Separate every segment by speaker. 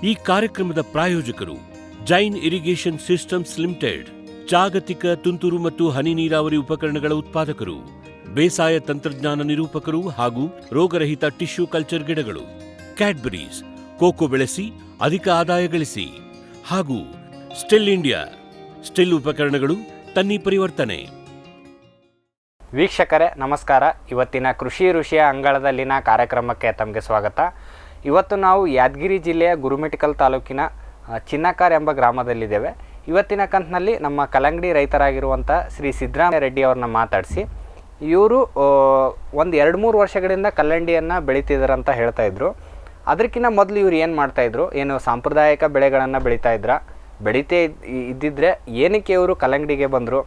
Speaker 1: ಈ ಕಾರ್ಯಕ್ರಮದ ಪ್ರಾಯೋಜಕರು ಜೈನ್ ಇರಿಗೇಷನ್ ಸಿಸ್ಟಮ್ಸ್ ಲಿಮಿಟೆಡ್, ಜಾಗತಿಕ ತುಂತುರು ಮತ್ತು ಹನಿ ನೀರಾವರಿ ಉಪಕರಣಗಳ ಉತ್ಪಾದಕರು, ಬೇಸಾಯ ತಂತ್ರಜ್ಞಾನ ನಿರೂಪಕರು ಹಾಗೂ ರೋಗರಹಿತ ಟಿಶ್ಯೂ ಕಲ್ಚರ್ ಗಿಡಗಳು, ಕ್ಯಾಡ್ಬರೀಸ್, ಕೋಕೋ ಬೆಳೆಸಿ ಅಧಿಕ ಆದಾಯ ಗಳಿಸಿ, ಹಾಗೂ ಸ್ಟಿಲ್ ಇಂಡಿಯಾ, ಸ್ಟಿಲ್ ಉಪಕರಣಗಳು ತನ್ನಿ ಪರಿವರ್ತನೆ.
Speaker 2: ವೀಕ್ಷಕರೇ ನಮಸ್ಕಾರ. ಇವತ್ತಿನ ಕೃಷಿ ಋಷಿಯ ಅಂಗಳದಲ್ಲಿನ ಕಾರ್ಯಕ್ರಮಕ್ಕೆ ತಮಗೆ ಸ್ವಾಗತ. ಇವತ್ತು ನಾವು ಯಾದಗಿರಿ ಜಿಲ್ಲೆಯ ಗುರುಮಿಠಕಲ್ ತಾಲೂಕಿನ ಚಿನ್ನಕಾರ್ ಎಂಬ ಗ್ರಾಮದಲ್ಲಿದ್ದೇವೆ. ಇವತ್ತಿನ ಕಂತಿನಲ್ಲಿ ನಮ್ಮ ಕಲ್ಲಂಗಡಿ ರೈತರಾಗಿರುವಂಥ ಶ್ರೀ ಸಿದ್ದರಾಮಯ್ಯ ರೆಡ್ಡಿ ಅವ್ರನ್ನ ಮಾತಾಡಿಸಿ, ಇವರು ಒಂದು 2-3 ವರ್ಷಗಳಿಂದ ಕಲ್ಲಂಡಿಯನ್ನು ಬೆಳೀತಿದ್ದಾರಂತ ಹೇಳ್ತಾಯಿದ್ರು. ಅದಕ್ಕಿಂತ ಮೊದಲು ಇವ್ರು ಏನು ಮಾಡ್ತಾಯಿದ್ರು, ಏನು ಸಾಂಪ್ರದಾಯಿಕ ಬೆಳೆಗಳನ್ನು ಬೆಳೀತೇ ಇದ್ದಿದ್ರೆ ಏನಕ್ಕೆ ಇವರು ಕಲ್ಲಂಗಡಿಗೆ ಬಂದರು,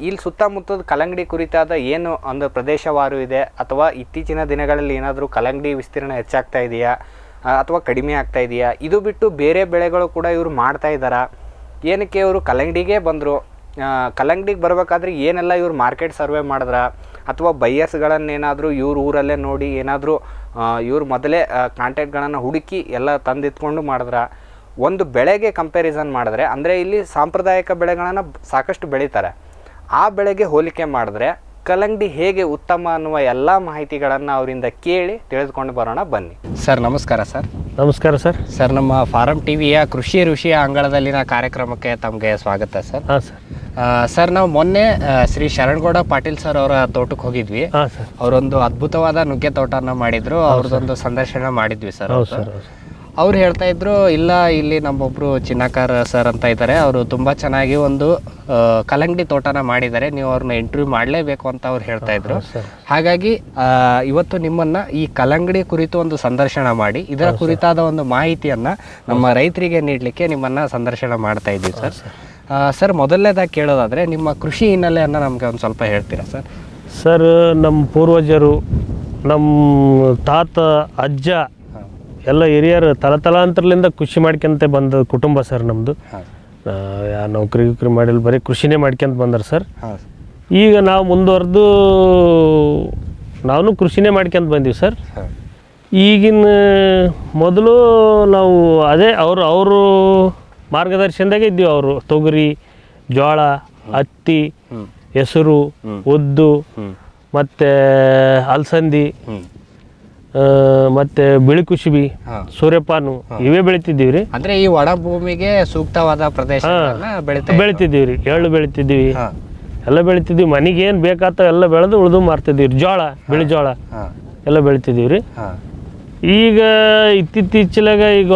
Speaker 2: ಇಲ್ಲಿ ಸುತ್ತಮುತ್ತದ ಕಲ್ಲಂಗಡಿ ಕುರಿತಾದ ಏನು ಒಂದು ಪ್ರದೇಶವಾರು ಇದೆ, ಅಥವಾ ಇತ್ತೀಚಿನ ದಿನಗಳಲ್ಲಿ ಏನಾದರೂ ಕಲ್ಲಂಗಡಿ ವಿಸ್ತೀರ್ಣ ಹೆಚ್ಚಾಗ್ತಾ ಇದೆಯಾ ಅಥವಾ ಕಡಿಮೆ ಆಗ್ತಾ ಇದೆಯಾ, ಇದು ಬಿಟ್ಟು ಬೇರೆ ಬೆಳೆಗಳು ಕೂಡ ಇವರು ಮಾಡ್ತಾ ಇದ್ದಾರಾ, ಏನಕ್ಕೆ ಇವರು ಕಲ್ಲಂಗಡಿಗೆ ಬಂದರು, ಕಲ್ಲಂಗಡಿಗೆ ಬರಬೇಕಾದ್ರೆ ಏನೆಲ್ಲ ಇವ್ರು ಮಾರ್ಕೆಟ್ ಸರ್ವೆ ಮಾಡಿದ್ರ, ಅಥವಾ ಬೈಯರ್ಸ್ಗಳನ್ನೇನಾದರೂ ಇವ್ರ ಊರಲ್ಲೇ ನೋಡಿ ಏನಾದರೂ ಇವ್ರು ಮೊದಲೇ ಕಾಂಟ್ಯಾಕ್ಟ್ಗಳನ್ನು ಹುಡುಕಿ ಎಲ್ಲ ತಂದಿಟ್ಕೊಂಡು ಮಾಡಿದ್ರ, ಒಂದು ಬೆಳೆಗೆ ಕಂಪ್ಯಾರಿಸನ್ ಮಾಡಿದ್ರೆ, ಅಂದರೆ ಇಲ್ಲಿ ಸಾಂಪ್ರದಾಯಿಕ ಬೆಳೆಗಳನ್ನು ಸಾಕಷ್ಟು ಬೆಳೀತಾರೆ, ಆ ಬೆಳೆಗೆ ಹೋಲಿಕೆ ಮಾಡಿದ್ರೆ ಕಲ್ಲಂಗಡಿ ಹೇಗೆ ಉತ್ತಮ ಅನ್ನುವ ಎಲ್ಲ ಮಾಹಿತಿಗಳನ್ನು ಅವರಿಂದ ಕೇಳಿ ತಿಳಿದುಕೊಂಡು ಬರೋಣ ಬನ್ನಿ. ಸರ್ ನಮಸ್ಕಾರ. ಸರ್
Speaker 3: ನಮಸ್ಕಾರ ಸರ್.
Speaker 2: ಸರ್ ನಮ್ಮ ಫಾರಂ ಟಿವಿಯ ಕೃಷಿ ಋಷಿಯ ಅಂಗಳದಲ್ಲಿನ ಕಾರ್ಯಕ್ರಮಕ್ಕೆ ತಮಗೆ ಸ್ವಾಗತ ಸರ್.
Speaker 3: ಹಾಂ ಸರ್.
Speaker 2: ಸರ್ ನಾವು ಮೊನ್ನೆ ಶ್ರೀ ಶರಣಗೌಡ ಪಾಟೀಲ್ ಸರ್ ಅವರ ತೋಟಕ್ಕೆ ಹೋಗಿದ್ವಿ. ಅವರೊಂದು ಅದ್ಭುತವಾದ ನುಗ್ಗೆ ತೋಟನ ಮಾಡಿದ್ರು, ಅವ್ರದ್ದೊಂದು ಸಂದರ್ಶನ ಮಾಡಿದ್ವಿ ಸರ್. ಅವ್ರು ಹೇಳ್ತಾ ಇದ್ರು, ಇಲ್ಲ ಇಲ್ಲಿ ನಮ್ಮೊಬ್ರು ಚಿನ್ನಕಾರ್ ಸರ್ ಅಂತ ಇದ್ದಾರೆ, ಅವರು ತುಂಬ ಚೆನ್ನಾಗಿ ಒಂದು ಕಲ್ಲಂಗಡಿ ತೋಟನ ಮಾಡಿದ್ದಾರೆ, ನೀವು ಅವ್ರನ್ನ ಇಂಟರ್ವ್ಯೂ ಮಾಡಲೇಬೇಕು ಅಂತ ಅವ್ರು ಹೇಳ್ತಾ ಇದ್ರು. ಹಾಗಾಗಿ ಇವತ್ತು ನಿಮ್ಮನ್ನ ಈ ಕಲ್ಲಂಗಡಿ ಕುರಿತು ಒಂದು ಸಂದರ್ಶನ ಮಾಡಿ ಇದರ ಕುರಿತಾದ ಒಂದು ಮಾಹಿತಿಯನ್ನ ನಮ್ಮ ರೈತರಿಗೆ ನೀಡಲಿಕ್ಕೆ ನಿಮ್ಮನ್ನ ಸಂದರ್ಶನ ಮಾಡ್ತಾ ಇದ್ದೀವಿ ಸರ್. ಸರ್ ಮೊದಲನೇದಾಗಿ ಕೇಳೋದಾದ್ರೆ ನಿಮ್ಮ ಕೃಷಿ ಹಿನ್ನೆಲೆಯನ್ನು ನಮಗೆ ಒಂದು ಸ್ವಲ್ಪ ಹೇಳ್ತೀರಾ ಸರ್?
Speaker 3: ಸರ್ ನಮ್ಮ ಪೂರ್ವಜರು, ನಮ್ಮ ತಾತ ಅಜ್ಜ ಎಲ್ಲ ಹಿರಿಯರು ತಲತಲಾಂತರದಿಂದ ಕೃಷಿ ಮಾಡ್ಕೊಂತ ಬಂದ ಕುಟುಂಬ ಸರ್ ನಮ್ಮದು. ನೌಕರಿ ಮಾಡಿಲ್ಲ, ಬರೀ ಕೃಷಿನೇ ಮಾಡ್ಕೊಂತ ಬಂದಾರ ಸರ್. ಈಗ ನಾವು ಮುಂದುವರೆದು ನಾವು ಕೃಷಿನೇ ಮಾಡ್ಕೊಂತ ಬಂದೀವಿ ಸರ್. ಈಗಿನ ಮೊದಲು ನಾವು ಅದೇ ಅವರು ಮಾರ್ಗದರ್ಶನದಾಗೆ ಇದ್ದೀವಿ. ಅವರು ತೊಗರಿ, ಜೋಳ, ಹತ್ತಿ, ಹೆಸರು, ಉದ್ದು, ಮತ್ತು ಅಲಸಂದಿ, ಮತ್ತೆ ಬಿಳಿ ಕುಸುಬಿ, ಸೂರ್ಯಪಾನು ಇವೇ ಬೆಳಿತಿದ್ದೀವಿ ರೀ.
Speaker 2: ಅಂದ್ರೆ ಈ ಒಣ ಭೂಮಿಗೆ ಸೂಕ್ತವಾದ ಪ್ರದೇಶ
Speaker 3: ಬೆಳಿತಿದ್ದೀವಿ ರೀ. ಎಳ್ಳು ಬೆಳಿತಿದ್ದೀವಿ, ಎಲ್ಲ ಬೆಳಿತಿದ್ದೀವಿ. ಮನೆಗೆ ಏನು ಬೇಕಾತ ಎಲ್ಲ ಬೆಳೆದು ಉಳಿದು ಮಾರ್ತಿದ್ದೀವಿ. ಜೋಳ, ಬಿಳಿ ಜೋಳ ಎಲ್ಲ ಬೆಳಿತಿದ್ದೀವಿ ರೀ. ಈಗ ಇತ್ತೀಚೆಲಾಗ ಈಗ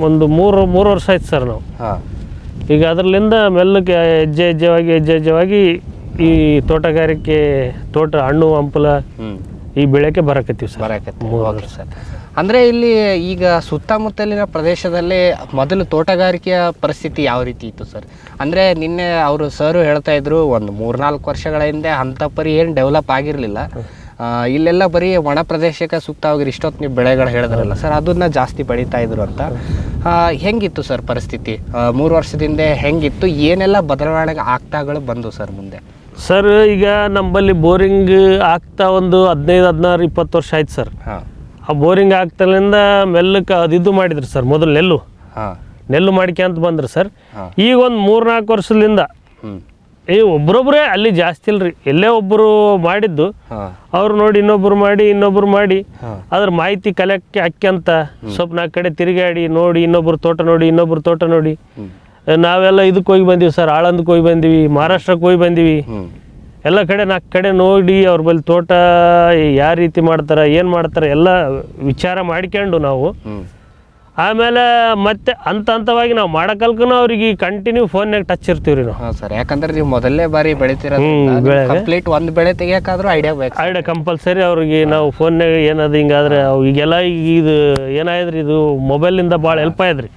Speaker 3: ಒಂದು ಮೂರು ವರ್ಷ ಆಯ್ತು ಸರ್ ನಾವು. ಈಗ ಅದರಲ್ಲಿಂದ ಮೆಲ್ಲಕ್ಕೆ ಹೆಜ್ಜೆವಾಗಿ ಈ ತೋಟಗಾರಿಕೆ, ಹಣ್ಣು ಹಂಪಲ ಈ ಬೆಳೆಗೆ ಬರಕತ್ತೀವಿ
Speaker 2: ಸರ್. ಅಂದರೆ ಇಲ್ಲಿ ಈಗ ಸುತ್ತಮುತ್ತಲಿನ ಪ್ರದೇಶದಲ್ಲಿ ಮೊದಲು ತೋಟಗಾರಿಕೆಯ ಪರಿಸ್ಥಿತಿ ಯಾವ ರೀತಿ ಇತ್ತು ಸರ್? ಅಂದರೆ ನಿನ್ನೆ ಅವರು ಸರ್ ಹೇಳ್ತಾ ಇದ್ರು, ಒಂದು 3-4 ವರ್ಷಗಳ ಹಿಂದೆ ಅಂಥ ಪರಿ ಏನು ಡೆವಲಪ್ ಆಗಿರಲಿಲ್ಲ, ಇಲ್ಲೆಲ್ಲ ಬರೀ ಒಣ ಪ್ರದೇಶಕ್ಕೆ ಸೂಕ್ತವಾಗಿರೋ ಇಷ್ಟೊತ್ತು ನೀವು ಬೆಳೆಗಳು ಹೇಳಿದ್ರಲ್ಲ ಸರ್, ಅದನ್ನ ಜಾಸ್ತಿ ಬೆಳೀತಾ ಇದ್ರು ಅಂತ. ಹೆಂಗಿತ್ತು ಸರ್ ಪರಿಸ್ಥಿತಿ 3 ವರ್ಷದಿಂದ? ಹೆಂಗಿತ್ತು, ಏನೆಲ್ಲ ಬದಲಾವಣೆ ಆಗ್ತಾಗಳು ಬಂದು ಸರ್ ಮುಂದೆ?
Speaker 3: ಸರ್ ಈಗ ನಮ್ಮಲ್ಲಿ ಬೋರಿಂಗ್ ಆಗ್ತಾ ಒಂದು 15-16-20 ವರ್ಷ ಆಯ್ತು ಸರ್. ಆ ಬೋರಿಂಗ್ ಆಗ್ತಲಿಂದ ಮೆಲ್ಲಕ್ಕೆ ಅದಿದ್ದು ಮಾಡಿದ್ರು ಸರ್. ಮೊದಲು ನೆಲ್ಲು ಮಾಡ್ಕೊಂತ ಬಂದ್ರು ಸರ್. ಈಗ ಒಂದು 3-4 ವರ್ಷದಿಂದ ಒಬ್ಬರೊಬ್ಬರೇ, ಅಲ್ಲಿ ಜಾಸ್ತಿ ಇಲ್ರಿ, ಎಲ್ಲೇ ಒಬ್ಬರು ಮಾಡಿದ್ದು ಅವ್ರು ನೋಡಿ ಇನ್ನೊಬ್ರು ಮಾಡಿ ಅದ್ರ ಮಾಹಿತಿ ಕಲೆಕ್ಕೆ ಹಾಕ್ಯಂತ ಸ್ವಲ್ಪ 4 ಕಡೆ ತಿರುಗಾಡಿ ನೋಡಿ, ಇನ್ನೊಬ್ರು ತೋಟ ನೋಡಿ ನಾವೆಲ್ಲ ಇದಕ್ಕೆ ಹೋಗಿ ಬಂದೀವಿ ಸರ್. ಆಳಂದಕ್ಕೆ ಹೋಗಿ ಬಂದೀವಿ, ಮಹಾರಾಷ್ಟ್ರಕ್ಕೆ ಹೋಗಿ ಬಂದೀವಿ, ಎಲ್ಲ ಕಡೆ 4 ಕಡೆ ನೋಡಿ ಅವ್ರ ಬಳಿ ತೋಟ ಯಾವ ರೀತಿ ಮಾಡ್ತಾರೆ, ಏನು ಮಾಡ್ತಾರೆ ಎಲ್ಲ ವಿಚಾರ ಮಾಡ್ಕೊಂಡು ನಾವು ಆಮೇಲೆ ಮತ್ತೆ ಹಂತವಾಗಿ ನಾವು ಮಾಡಕಲ್ಕೂ ಅವ್ರಿಗೆ ಕಂಟಿನ್ಯೂ ಫೋನ್ನಾಗ ಟಚ್ ಇರ್ತೀವಿ ರೀ ನಾವು
Speaker 2: ಸರ್. ಯಾಕಂದ್ರೆ ನೀವು ಮೊದಲನೇ ಬಾರಿ ಕಂಪ್ಲೀಟ್ ಒಂದು ಬೆಳೆ ತೆಗಿಯೋಕ್ಕಾದ್ರೂ ಐಡಿಯಾ
Speaker 3: ಕಂಪಲ್ಸರಿ ಅವ್ರಿಗೆ ನಾವು ಫೋನ್ನಾಗ ಏನದು ಹಿಂಗಾದ್ರೆ ಈಗೆಲ್ಲ ಇದು ಏನಾಯ್ದ್ರಿ, ಇದು ಮೊಬೈಲಿಂದ ಭಾಳ ಹೆಲ್ಪ್ ಆಯ್ದ್ರಿ.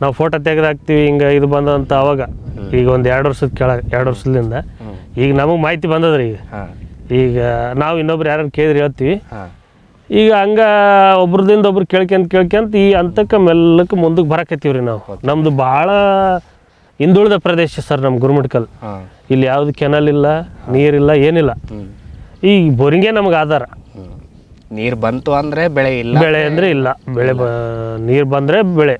Speaker 3: ನಾವು ಫೋಟೋ ತೆಗೆದಾಕ್ತೀವಿ, ಹಿಂಗೆ ಇದು ಬಂದಂತ ಅವಾಗ ಈಗ ಒಂದು 2 ವರ್ಷದಿಂದ ಈಗ ನಮಗೆ ಮಾಹಿತಿ ಬಂದದ್ರಿ. ಈಗ ನಾವು ಇನ್ನೊಬ್ರು ಯಾರು ಕೇಳಿದ್ರೆ ಹೇಳ್ತೀವಿ. ಈಗ ಹಂಗ ಒಬ್ರದಿಂದ ಒಬ್ರು ಕೇಳ್ಕೊಂತ ಈ ಹಂತಕ್ಕೆ ಮೆಲ್ಲಕ್ಕೆ ಮುಂದಕ್ಕೆ ಬರಕತ್ತೀವ್ರಿ ನಾವು. ನಮ್ದು ಭಾಳ ಹಿಂದುಳಿದ ಪ್ರದೇಶ ಸರ್ ನಮ್ಮ ಗುರುಮಿಠಕಲ್. ಇಲ್ಲಿ ಯಾವುದು ಕೆನಲ್ ಇಲ್ಲ, ನೀರಿಲ್ಲ, ಏನಿಲ್ಲ. ಈ ಬೋರಿಂಗೇ ನಮ್ಗೆ ಆಧಾರ.
Speaker 2: ನೀರು ಬಂತು ಅಂದರೆ ಬೆಳೆ ಇಲ್ಲ,
Speaker 3: ಬೆಳೆ ಅಂದರೆ ಇಲ್ಲ, ಬೆಳೆ ನೀರು ಬಂದರೆ ಬೆಳೆ,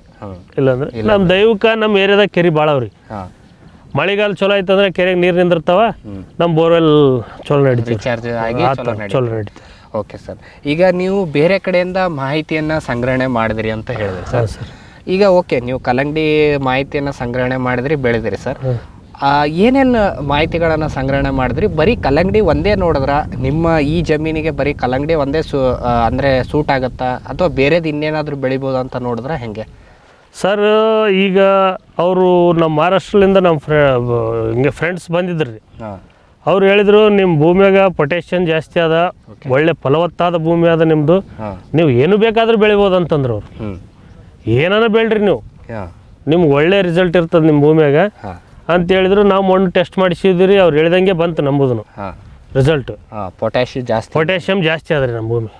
Speaker 3: ಇಲ್ಲಾಂದ್ರೆ ನಮ್ಮ ದೈವಕ್ಕ ನಮ್ಮ ಏರಿಯಾದಾಗ ಕೆರೆ ಭಾಳ ಅವ್ರಿ.
Speaker 2: ಹಾಂ,
Speaker 3: ಮಳೆಗಾಲ ಚಲೋ ಆಯ್ತು ಅಂದ್ರೆ ಕೆರೆಗೆ ನೀರು ನಿಂದಿರ್ತಾವ, ನಮ್ಮ ಬೋರ್ವೆಲ್ ಚಲೋ ನಡೀತೀವಿ,
Speaker 2: ರಿಚಾರ್ಜ್ ಆಗಿ
Speaker 3: ಚಲೋ ನಡೀತೀವಿ.
Speaker 2: Okay sir. ಈಗ ನೀವು ಬೇರೆ ಕಡೆಯಿಂದ ಮಾಹಿತಿಯನ್ನು ಸಂಗ್ರಹಣೆ ಮಾಡಿದ್ರಿ ಅಂತ ಹೇಳಿದ್ರಿ ಸರ್. ಈಗ ಓಕೆ, ನೀವು ಕಲ್ಲಂಗಡಿ ಮಾಹಿತಿಯನ್ನು ಸಂಗ್ರಹಣೆ ಮಾಡಿದ್ರಿ, ಬೆಳೆದಿರಿ ಸರ್. ಏನೇನು ಮಾಹಿತಿಗಳನ್ನು ಸಂಗ್ರಹಣೆ ಮಾಡಿದ್ರಿ? ಬರೀ ಕಲ್ಲಂಗಡಿ ಒಂದೇ ನೋಡಿದ್ರ ನಿಮ್ಮ ಈ ಜಮೀನಿಗೆ ಬರೀ ಕಲ್ಲಂಗಡಿ ಒಂದೇ ಅಂದರೆ ಸೂಟ್ ಆಗುತ್ತಾ, ಅಥವಾ ಬೇರೆದು ಇನ್ನೇನಾದರೂ ಬೆಳಿಬೋದು ಅಂತ ನೋಡಿದ್ರೆ ಹೆಂಗೆ
Speaker 3: ಸರ್? ಈಗ ಅವರು ನಮ್ಮ ಮಹಾರಾಷ್ಟ್ರದಿಂದ ನಮ್ಮ ಹಿಂಗೆ ಫ್ರೆಂಡ್ಸ್ ಬಂದಿದ್ರು ರೀ. ಅವ್ರು ಹೇಳಿದರು, ನಿಮ್ಮ ಭೂಮಿಯಾಗ ಪೊಟ್ಯಾಷಿಯಂ ಜಾಸ್ತಿ ಅದ, ಒಳ್ಳೆ ಫಲವತ್ತಾದ ಭೂಮಿ ಅದ ನಿಮ್ಮದು, ನೀವು ಏನು ಬೇಕಾದರೂ ಬೆಳಿಬೋದು ಅಂತಂದ್ರು ಅವ್ರು. ಏನಾನ ಬೆಳ್ರಿ ನೀವು, ನಿಮ್ಗೆ ಒಳ್ಳೆ ರಿಸಲ್ಟ್ ಇರ್ತದೆ ನಿಮ್ಮ ಭೂಮಿಯಾಗ ಅಂತ ಹೇಳಿದ್ರು. ನಾವು ಮಣ್ಣು ಟೆಸ್ಟ್ ಮಾಡಿಸಿದ್ರಿ, ಅವ್ರು ಹೇಳಿದಂಗೆ ಬಂತು ನಮ್ಮದು ರಿಸಲ್ಟ್. ಪೊಟ್ಯಾಷಿಯಂ ಜಾಸ್ತಿ ಅದ್ರಿ ನಮ್ಮ ಭೂಮಿ,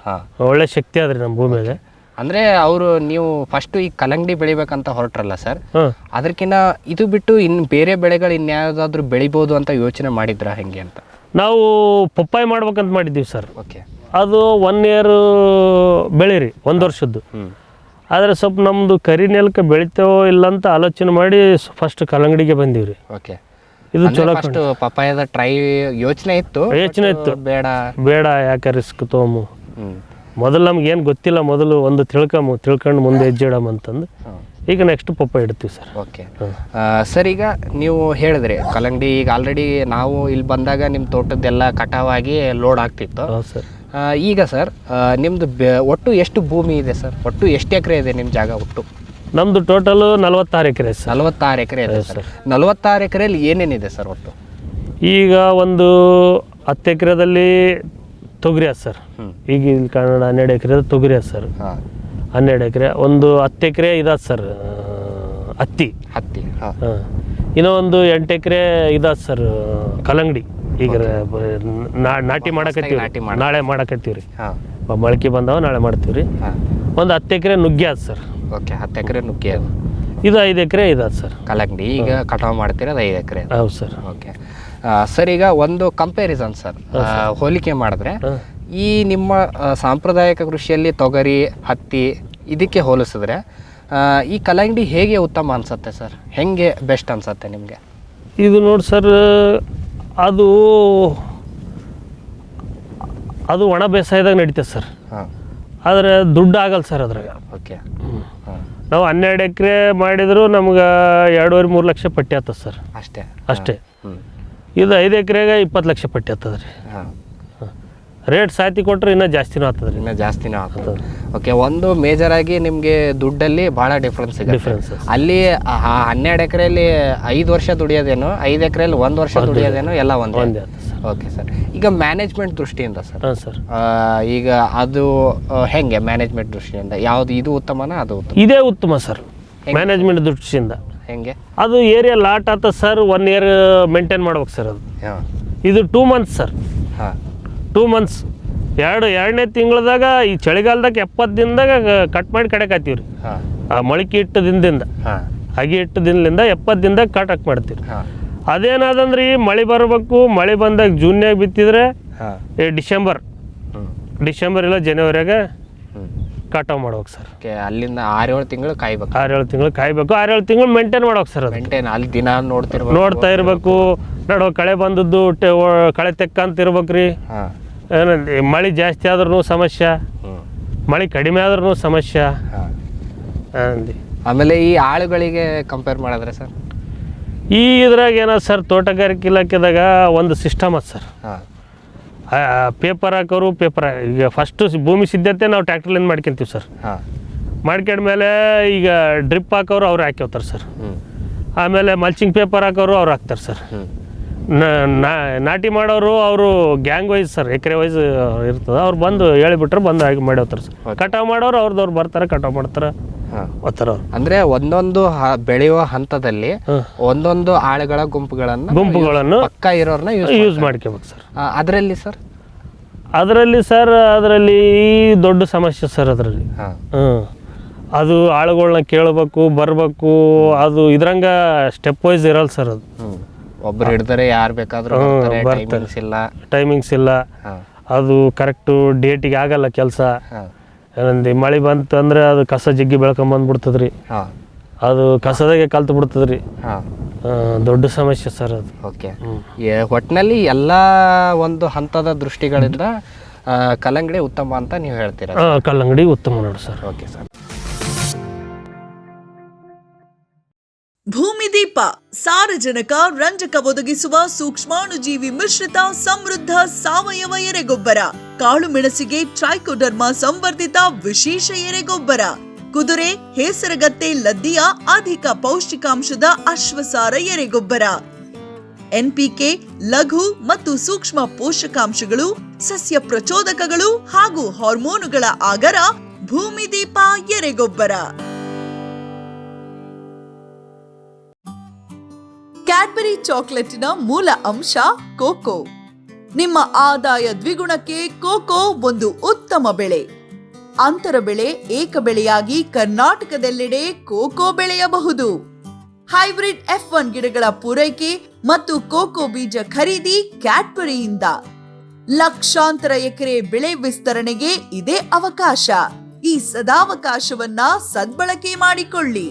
Speaker 3: ಒಳ್ಳೆ ಶಕ್ತಿ ಅದ್ರಿ ನಮ್ಮ ಭೂಮಿಯಾಗ.
Speaker 2: ಅಂದರೆ ಅವರು ನೀವು ಫಸ್ಟು ಈ ಕಲ್ಲಂಗಡಿ ಬೆಳಿಬೇಕಂತ ಹೊರಟ್ರಲ್ಲ ಸರ್, ಅದಕ್ಕಿಂತ ಇದು ಬಿಟ್ಟು ಇನ್ನು ಬೇರೆ ಬೆಳೆಗಳು ಇನ್ಯಾವುದಾದ್ರೂ ಬೆಳಿಬೋದು ಅಂತ ಯೋಚನೆ ಮಾಡಿದ್ರಾ ಹೆಂಗೆ ಅಂತ?
Speaker 3: ನಾವು ಪಪ್ಪಾಯಿ ಮಾಡ್ಬೇಕಂತ ಮಾಡಿದ್ದೀವಿ ಸರ್.
Speaker 2: ಓಕೆ,
Speaker 3: ಅದು 1 ಇಯರ್ ಬೆಳೀರಿ, 1 ವರ್ಷದ್ದು. ಆದರೆ ಸ್ವಲ್ಪ ನಮ್ಮದು ಕರಿ ನೆಲಕ್ಕೆ ಬೆಳಿತೇವೋ ಇಲ್ಲ ಅಂತ ಆಲೋಚನೆ ಮಾಡಿ ಫಸ್ಟ್ ಕಲ್ಲಂಗಡಿಗೆ ಬಂದೀವಿ ರೀ.
Speaker 2: ಓಕೆ,
Speaker 3: ಇದು ಚಲೋ.
Speaker 2: ಫಸ್ಟ್ ಪಪ್ಪಾಯದ ಟ್ರೈ ಯೋಚನೆ ಇತ್ತು,
Speaker 3: ಬೇಡ ಯಾಕೆ ರಿಸ್ಕ್ ತೊಗೊಂಬು, ಮೊದಲು ನಮ್ಗೇನು ಗೊತ್ತಿಲ್ಲ, ಮೊದಲು ಒಂದು ತಿಳ್ಕೊಂಡು ಮುಂದೆ ಹೆಜ್ಜೆ ಇಡಮ್ ಅಂತಂದು ಈಗ ನೆಕ್ಸ್ಟ್ ಪಪ್ಪಾಯ ಇಡ್ತೀವಿ ಸರ್.
Speaker 2: ಓಕೆ ಸರ್, ಈಗ ನೀವು ಹೇಳಿದ್ರಿ ಕಲ್ಲಂಗಡಿ ಈಗ ಆಲ್ರೆಡಿ ನಾವು ಇಲ್ಲಿ ಬಂದಾಗ ನಿಮ್ಮ ತೋಟದ್ದೆಲ್ಲ ಕಟಾವಾಗಿ ಲೋಡ್ ಆಗ್ತಿತ್ತು.
Speaker 3: ಸರ್,
Speaker 2: ಈಗ ಸರ್ ನಿಮ್ಮದು ಒಟ್ಟು ಎಷ್ಟು ಭೂಮಿ ಇದೆ ಸರ್? ಒಟ್ಟು ಎಷ್ಟು ಎಕರೆ ಇದೆ ನಿಮ್ಮ ಜಾಗ ಒಟ್ಟು?
Speaker 3: ನಮ್ಮದು ಟೋಟಲು 46 ಎಕರೆ ಸರ್.
Speaker 2: 46 ಎಕರೆ ಇದೆ ಸರ್. 46 ಎಕರೆಯಲ್ಲಿ ಏನೇನಿದೆ ಸರ್ ಒಟ್ಟು?
Speaker 3: ಈಗ ಒಂದು 10 ಎಕರೆದಲ್ಲಿ ತೊಗರಿ ಅದ ಸರ್. ಈಗ ಇಲ್ಲಿ ಕನ್ನಡ 12 ಎಕರೆ ತೊಗರಿ ಅದ ಸರ್. 12 ಎಕರೆ, ಒಂದು 10 ಎಕರೆ ಇದಾದ ಸರ್ ಹತ್ತಿ. ಇನ್ನೂ ಒಂದು 8 ಎಕರೆ ಇದಾದ ಸರ್ ಕಲ್ಲಂಗಡಿ. ಈಗ ನಾಟಿ ಮಾಡಕತ್ತೀವಿ, ನಾಳೆ ಮಾಡಕತ್ತೀವಿ ರೀ. ಮೊಳಕೆ ಬಂದವ ನಾಳೆ ಮಾಡ್ತೀವಿ ರೀ. ಒಂದು 10 ಎಕರೆ ನುಗ್ಗೆ ಅದ ಸರ್.
Speaker 2: ಓಕೆ, 10 ಎಕರೆ ನುಗ್ಗೆ ಅದು.
Speaker 3: ಇದು 5 ಎಕರೆ ಇದಾದ ಸರ್
Speaker 2: ಕಲ್ಲಂಗಡಿ. ಈಗ ಕಟಾವು ಮಾಡ್ತೀರ 5 ಎಕರೆ?
Speaker 3: ಹೌದು ಸರ್.
Speaker 2: ಓಕೆ ಸರ್, ಈಗ ಒಂದು ಕಂಪ್ಯಾರಿಸನ್ ಸರ್, ಹೋಲಿಕೆ ಮಾಡಿದ್ರೆ ಈ ನಿಮ್ಮ ಸಾಂಪ್ರದಾಯಿಕ ಕೃಷಿಯಲ್ಲಿ ತೊಗರಿ, ಹತ್ತಿ ಇದಕ್ಕೆ ಹೋಲಿಸಿದ್ರೆ ಈ ಕಲ್ಲಂಗಡಿ ಹೇಗೆ ಉತ್ತಮ ಅನ್ಸುತ್ತೆ ಸರ್? ಹೆಂಗೆ ಬೆಸ್ಟ್ ಅನ್ಸುತ್ತೆ ನಿಮಗೆ?
Speaker 3: ಇದು ನೋಡಿ ಸರ್, ಅದು ಒಣ ಬೇಸಾಯದಾಗ ನಡೀತದೆ ಸರ್. ಆದರೆ ದುಡ್ಡು ಆಗಲ್ಲ ಸರ್ ಅದ್ರಾಗ.
Speaker 2: ಓಕೆ,
Speaker 3: ನಾವು 12 ಎಕರೆ ಮಾಡಿದ್ರು ನಮ್ಗೆ 2.5-3 ಲಕ್ಷ ಪಟ್ಟಿ ಆಗ್ತದೆ ಸರ್. ಅಷ್ಟೇ. ಇದು 5 ಎಕರೆಗೆ 20 ಲಕ್ಷ ಪಟ್ಟಿ ಆಗ್ತದೆ ರೀ. ರೇಟ್ ಸಾತಿ ಕೊಟ್ಟರೆ ಇನ್ನೂ ಜಾಸ್ತಿನೂ ಆಗ್ತದೆ ರೀ.
Speaker 2: ಜಾಸ್ತಿನೂ ಆಗ್ತದೆ. ಓಕೆ, ಒಂದು ಮೇಜರ್ ಆಗಿ ನಿಮಗೆ ದುಡ್ಡಲ್ಲಿ ಭಾಳ ಡಿಫ್ರೆನ್ಸ್ ಇದೆ. ಅಲ್ಲಿ 12 ಎಕರೆಯಲ್ಲಿ 5 ವರ್ಷ ದುಡಿಯೋದೇನು, 5 ಎಕರೆಯಲ್ಲಿ 1 ವರ್ಷ ದುಡಿಯೋದೇನು, ಎಲ್ಲ ಒಂದೇ. ಓಕೆ ಸರ್, ಈಗ ಮ್ಯಾನೇಜ್ಮೆಂಟ್ ದೃಷ್ಟಿಯಿಂದ ಸರ್, ಈಗ ಅದು ಹೆಂಗೆ ಮ್ಯಾನೇಜ್ಮೆಂಟ್ ದೃಷ್ಟಿಯಿಂದ ಯಾವುದು ಇದು ಉತ್ತಮನಾ ಅದು ಉತ್ತಮ?
Speaker 3: ಇದೇ ಉತ್ತಮ ಸರ್ ಮ್ಯಾನೇಜ್ಮೆಂಟ್ ದೃಷ್ಟಿಯಿಂದ.
Speaker 2: ಹೆಂಗೆ?
Speaker 3: ಅದು ಏರಿಯಾ ಲಾಟ್ ಆಗ್ತದೆ ಸರ್, 1 ಇಯರ್ ಮೇಂಟೈನ್ ಮಾಡ್ಬೇಕು ಸರ್. ಅದು ಇದು 2 ಮಂತ್ಸ್ ಸರ್. 2 ಮಂತ್ಸ್, ಎರಡನೇ ತಿಂಗಳದಾಗ ಈ ಚಳಿಗಾಲದಾಗ 70 ದಿನದಾಗ ಕಟ್ ಮಾಡಿ ಕಡೆಕಾತೀವಿ ರೀ. ಮೊಳಕೆ ಇಟ್ಟು ದಿನದಿಂದ, ಅಗಿ ಇಟ್ಟು ದಿನದಿಂದ 70 ದಿನದಾಗ ಕಟಾಕ್ ಮಾಡ್ತೀವಿ. ಅದೇನಾದಂದ್ರೆ ಈ ಮಳೆ ಬರಬೇಕು, ಮಳೆ ಬಂದಾಗ ಜೂನ್ಯಾಗ ಬಿತ್ತಿದ್ರೆ ಡಿಸೆಂಬರ್ ಇಲ್ಲ ಜನವರಿಯಾಗ ಕಟಾವು ಮಾಡ್ಬೇಕು ಸರ್.
Speaker 2: ಅಲ್ಲಿಂದ 6-7 ತಿಂಗಳು ಕಾಯ್ಬೇಕು.
Speaker 3: 6-7 ತಿಂಗಳು ಕಾಯ್ಬೇಕು. 6-7 ತಿಂಗಳು ಮೇಂಟೈನ್ ಮಾಡ್ಬೇಕು ಸರ್.
Speaker 2: ಅಲ್ಲಿ ದಿನ
Speaker 3: ನೋಡ್ತಾ ಇರ್ಬೇಕು. ನಡುವ ಕಳೆ ಬಂದದ್ದು ಕಳೆ ತೆಕ್ಕಂತ ಇರ್ಬೇಕು ರೀ. ಮಳೆ ಜಾಸ್ತಿ ಆದ್ರೂ ಸಮಸ್ಯೆ, ಮಳೆ ಕಡಿಮೆ ಆದ್ರೂ ಸಮಸ್ಯೆ.
Speaker 2: ಆಮೇಲೆ ಈ ಆಳುಗಳಿಗೆ ಕಂಪೇರ್ ಮಾಡಿದ್ರೆ ಸರ್,
Speaker 3: ಈ ಇದ್ರಾಗ ಏನೋ ಸರ್, ತೋಟಗಾರಿಕೆ ಇಲಾಖೆದಾಗ ಒಂದು ಸಿಸ್ಟಮ್ ಅದ ಸರ್. ಪೇಪರ್ ಹಾಕೋರು ಈಗ ಫಸ್ಟು ಭೂಮಿ ಸಿದ್ಧತೆ ನಾವು ಟ್ರ್ಯಾಕ್ಟರ್ಲಿಂದ ಮಾಡ್ಕೊಂತೀವಿ ಸರ್. ಮಾಡ್ಕೊಂಡ್ಮೇಲೆ ಈಗ ಡ್ರಿಪ್ ಹಾಕೋರು ಅವ್ರು ಹಾಕ್ಯವ್ತಾರೆ ಸರ್. ಆಮೇಲೆ ಮಲ್ಚಿಂಗ್ ಪೇಪರ್ ಹಾಕೋರು ಅವ್ರು ಹಾಕ್ತಾರೆ ಸರ್. ನಾಟಿ ಮಾಡೋರು ಅವರು ಗ್ಯಾಂಗ್ ವೈಸ್ ಸರ್, ಎಕರೆ ವೈಸ್ ಇರ್ತದೆ. ಅವ್ರು ಬಂದು ಹೇಳಿಬಿಟ್ರೆ ಬಂದು ಆಗಿ ಮಾಡ್ಯವ್ತಾರೆ ಸರ್. ಕಟಾವು ಮಾಡೋರು ಅವ್ರದವ್ರು ಬರ್ತಾರೆ, ಕಟಾವು ಮಾಡ್ತಾರೆ, ಓದ್ತಾರ ಅವ್ರು.
Speaker 2: ಅಂದ್ರೆ ಒಂದೊಂದು ಬೆಳೆಯುವ ಹಂತದಲ್ಲಿ ಒಂದೊಂದು ಆಳುಗಳ ಗುಂಪುಗಳನ್ನು ಪಕ್ಕ ಇರೋರ್ನ
Speaker 3: ಯೂಸ್ ಮಾಡ್ಕೋಬೇಕು ಸರ್.
Speaker 2: ಅದರಲ್ಲಿ ಸರ್,
Speaker 3: ಅದರಲ್ಲಿ ದೊಡ್ಡ ಸಮಸ್ಯೆ ಸರ್. ಅದರಲ್ಲಿ ಅದು ಆಳುಗಳನ್ನ ಕೇಳಬೇಕು, ಬರಬೇಕು. ಅದು ಇದ್ರಂಗ ಸ್ಟೆಪ್ ವೈಸ್ ಇರಲ್ಲ ಸರ್. ಅದು
Speaker 2: ಒಬ್ರು ಹಿಡಿದರೆ ಯಾರು ಬೇಕಾದ್ರೂ ಟೈಮಿಂಗ್ಸ್ ಇಲ್ಲ.
Speaker 3: ಅದು ಕರೆಕ್ಟು ಡೇಟಿಗೆ ಆಗಲ್ಲ ಕೆಲಸ. ಏನಂದು ಮಳೆ ಬಂತಂದ್ರೆ ಅದು ಕಸ ಜಗ್ಗಿ ಬೆಳ್ಕೊಂಬಂದ್ಬಿಡ್ತದೆ ರೀ. ಅದು ಕಸದಾಗೆ ಕಲ್ತು ಬಿಡ್ತದೆ ರೀ. ದೊಡ್ಡ ಸಮಸ್ಯೆ ಸರ್ ಅದು.
Speaker 2: ಓಕೆ, ಒಟ್ಟಿನಲ್ಲಿ ಎಲ್ಲ ಒಂದು ಹಂತದ ದೃಷ್ಟಿಗಳಿಂದ ಕಲ್ಲಂಗಡಿ ಉತ್ತಮ ಅಂತ ನೀವು ಹೇಳ್ತೀರಾ?
Speaker 3: ಕಲ್ಲಂಗಡಿ ಉತ್ತಮ ನೋಡಿ ಸರ್.
Speaker 2: Okay sir.
Speaker 4: ಭೂಮಿದೀಪ ಸಾರಜನಕ ರಂಜಕ ಒದಗಿಸುವ ಸೂಕ್ಷ್ಮಾಣುಜೀವಿ ಮಿಶ್ರಿತ ಸಮೃದ್ಧ ಸಾವಯವ ಎರೆಗೊಬ್ಬರ. ಕಾಳು ಮೆಣಸಿಗೆ ಟ್ರೈಕೋಡರ್ಮಾ ಸಂವರ್ಧಿತ ವಿಶೇಷ ಎರೆಗೊಬ್ಬರ. ಕುದುರೆ, ಹೇಸರಗತ್ತೆ, ಲದ್ದಿಯ ಅಧಿಕ ಪೌಷ್ಟಿಕಾಂಶದ ಅಶ್ವಸಾರ ಎರೆಗೊಬ್ಬರ. ಎನ್ಪಿಕೆ, ಲಘು ಮತ್ತು ಸೂಕ್ಷ್ಮ ಪೋಷಕಾಂಶಗಳು, ಸಸ್ಯ ಪ್ರಚೋದಕಗಳು ಹಾಗೂ ಹಾರ್ಮೋನುಗಳ ಆಗರ ಭೂಮಿದೀಪ ಎರೆಗೊಬ್ಬರ. ಕ್ಯಾಡ್ಬರಿ ಚಾಕೊಲೇಟಿನ ಮೂಲ ಅಂಶ ಕೋಕೋ. ನಿಮ್ಮ ಆದಾಯ ದ್ವಿಗುಣಕ್ಕೆ ಕೋಕೋ ಒಂದು ಉತ್ತಮ ಬೆಳೆ. ಅಂತರ ಬೆಳೆ, ಏಕ ಬೆಳೆಯಾಗಿ ಕರ್ನಾಟಕದೆಲ್ಲೆಡೆ ಕೋಕೋ ಬೆಳೆಯಬಹುದು. ಹೈಬ್ರಿಡ್ F1 ಗಿಡಗಳ ಪೂರೈಕೆ ಮತ್ತು ಕೋಕೋ ಬೀಜ ಖರೀದಿ ಕ್ಯಾಡ್ಬರಿಯಿಂದ. ಲಕ್ಷಾಂತರ ಎಕರೆ ಬೆಳೆ ವಿಸ್ತರಣೆಗೆ ಇದೇ ಅವಕಾಶ. ಈ ಸದಾವಕಾಶವನ್ನ ಸದ್ಬಳಕೆ ಮಾಡಿಕೊಳ್ಳಿ.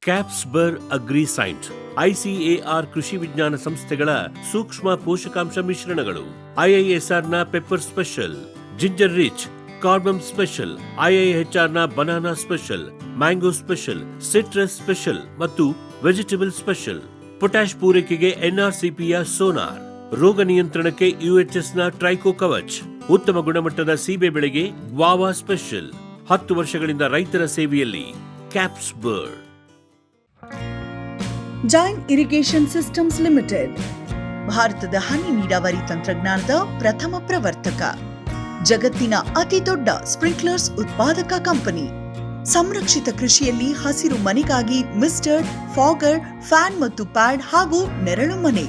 Speaker 1: ಕ್ಯಾಪ್ಸ್ಬರ್ ಅಗ್ರಿಸೈನ್ಸ್, ICAR ಕೃಷಿ ವಿಜ್ಞಾನ ಸಂಸ್ಥೆಗಳ ಸೂಕ್ಷ್ಮ ಪೋಷಕಾಂಶ ಮಿಶ್ರಣಗಳು. IISRನ ಪೆಪ್ಪರ್ ಸ್ಪೆಷಲ್, ಜಿಂಜರ್ ರಿಚ್, ಕಾರ್ಬಮ್ ಸ್ಪೆಷಲ್, IIHRನ banana special, mango special, citrus special ಮತ್ತು ವೆಜಿಟೇಬಲ್ ಸ್ಪೆಷಲ್. ಪೊಟ್ಯಾಶ್ ಪೂರೈಕೆಗೆ NRCPಯ ಸೋನಾರ್, ರೋಗ ನಿಯಂತ್ರಣಕ್ಕೆ UHSನ ಟ್ರೈಕೋ ಕವಚ್, ಉತ್ತಮ ಗುಣಮಟ್ಟದ ಸೀಬೆ ಬೆಳೆಗೆ ಗ್ವಾವಾ ಸ್ಪೆಷಲ್. 10 ವರ್ಷಗಳಿಂದ ರೈತರ ಸೇವೆಯಲ್ಲಿ ಕ್ಯಾಪ್ಸ್ಬರ್ಡ್.
Speaker 4: ಜೈನ್ ಇರಿಗೇಷನ್ ಸಿಸ್ಟಮ್ಸ್ ಲಿಮಿಟೆಡ್ ಭಾರತದ ಹನಿ ನೀರಾವರಿ ತಂತ್ರಜ್ಞಾನದ ಪ್ರಥಮ ಪ್ರವರ್ತಕ. ಜಗತ್ತಿನ ಅತಿ ದೊಡ್ಡ ಸ್ಪ್ರಿಂಕ್ಲರ್ಸ್ ಉತ್ಪಾದಕ ಕಂಪನಿ. ಸಂರಕ್ಷಿತ ಕೃಷಿಯಲ್ಲಿ ಹಸಿರು ಮನೆಗಾಗಿ ಮಿಸ್ಟರ್, ಫಾಗರ್, ಫ್ಯಾನ್ ಮತ್ತು ಪ್ಯಾಡ್ ಹಾಗೂ ನೆರಳು ಮನೆ.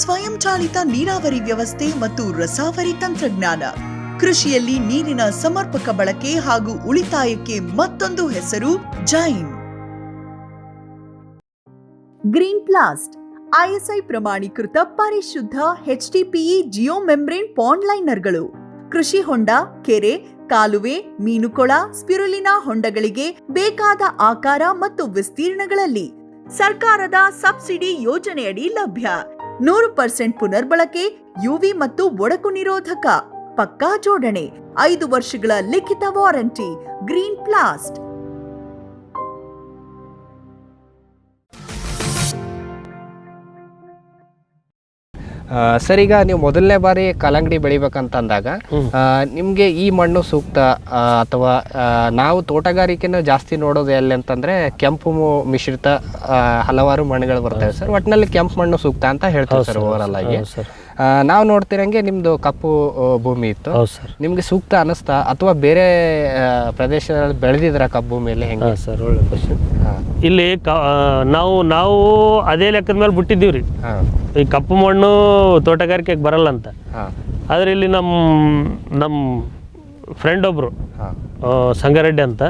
Speaker 4: ಸ್ವಯಂ ಚಾಲಿತ ನೀರಾವರಿ ವ್ಯವಸ್ಥೆ ಮತ್ತು ರಸಾವರಿ ತಂತ್ರಜ್ಞಾನ. ಕೃಷಿಯಲ್ಲಿ ನೀರಿನ ಸಮರ್ಪಕ ಬಳಕೆ ಹಾಗೂ ಉಳಿತಾಯಕ್ಕೆ ಮತ್ತೊಂದು ಹೆಸರು ಜೈನ್. ಗ್ರೀನ್ ಪ್ಲಾಸ್ಟ್ ISI ಪ್ರಮಾಣೀಕೃತ ಪರಿಶುದ್ಧ HDPE ಜಿಯೋ ಮೆಂಬ್ರೇನ್ ಪಾಂಡ್ ಲೈನರ್ಗಳು. ಕೃಷಿ ಹೊಂಡ, ಕೆರೆ, ಕಾಲುವೆ, ಮೀನುಕೊಳ, ಸ್ಪಿರುಲಿನಾ ಹೊಂಡಗಳಿಗೆ ಬೇಕಾದ ಆಕಾರ ಮತ್ತು ವಿಸ್ತೀರ್ಣಗಳಲ್ಲಿ ಸರ್ಕಾರದ ಸಬ್ಸಿಡಿ ಯೋಜನೆಯಡಿ ಲಭ್ಯ. 100% ಪುನರ್ಬಳಕೆ, UV ಮತ್ತು ಒಡಕು ನಿರೋಧಕ, ಪಕ್ಕಾ ಜೋಡಣೆ, 5 ವರ್ಷಗಳ ಲಿಖಿತ ವಾರಂಟಿ. ಗ್ರೀನ್ ಪ್ಲಾಸ್ಟ್.
Speaker 2: ಸರ್, ಈಗ ನೀವು ಮೊದಲನೇ ಬಾರಿ ಕಲ್ಲಂಗಡಿ ಬೆಳಿಬೇಕಂತಂದಾಗ ನಿಮಗೆ ಈ ಮಣ್ಣು ಸೂಕ್ತ ಅಥವಾ ನಾವು ತೋಟಗಾರಿಕೆನ ಜಾಸ್ತಿ ನೋಡೋದು ಎಲ್ಲಿ ಅಂತಂದರೆ ಕೆಂಪು ಮಿಶ್ರಿತ ಹಲವಾರು ಮಣ್ಣುಗಳು ಬರ್ತವೆ ಸರ್. ಒಟ್ಟಿನಲ್ಲಿ ಕೆಂಪು ಮಣ್ಣು ಸೂಕ್ತ ಅಂತ ಹೇಳ್ತೀವಿ ಸರ್ ಓವರಾಲ್ ಆಗಿ. ನಾವು ನೋಡ್ತಿರಂಗೆ ನಿಮ್ಮದು ಕಪ್ಪು ಭೂಮಿ ಇತ್ತು, ನಿಮಗೆ ಸೂಕ್ತ ಅನ್ನಿಸ್ತಾ ಅಥವಾ ಬೇರೆ ಪ್ರದೇಶದಲ್ಲಿ ಬೆಳೆದಿದ್ರ ಕಪ್ಪು ಭೂಮಿಯಲ್ಲಿ ಹೆಂಗೆ
Speaker 3: ಸರ್? ಒಳ್ಳೆ ಕ್ವಶನ್. ಇಲ್ಲಿ ನಾವು ಅದೇ ಲೆಕ್ಕದ ಮೇಲೆ ಬಿಟ್ಟಿದ್ದೀವಿ ರೀ. ಈ ಕಪ್ಪು ಮಣ್ಣು ತೋಟಗಾರಿಕೆಗೆ ಬರಲ್ಲ ಅಂತ. ಆದರೆ ಇಲ್ಲಿ ನಮ್ಮ ಫ್ರೆಂಡ್ ಒಬ್ಬರು ಸಂಗಾರೆಡ್ಡಿ ಅಂತ,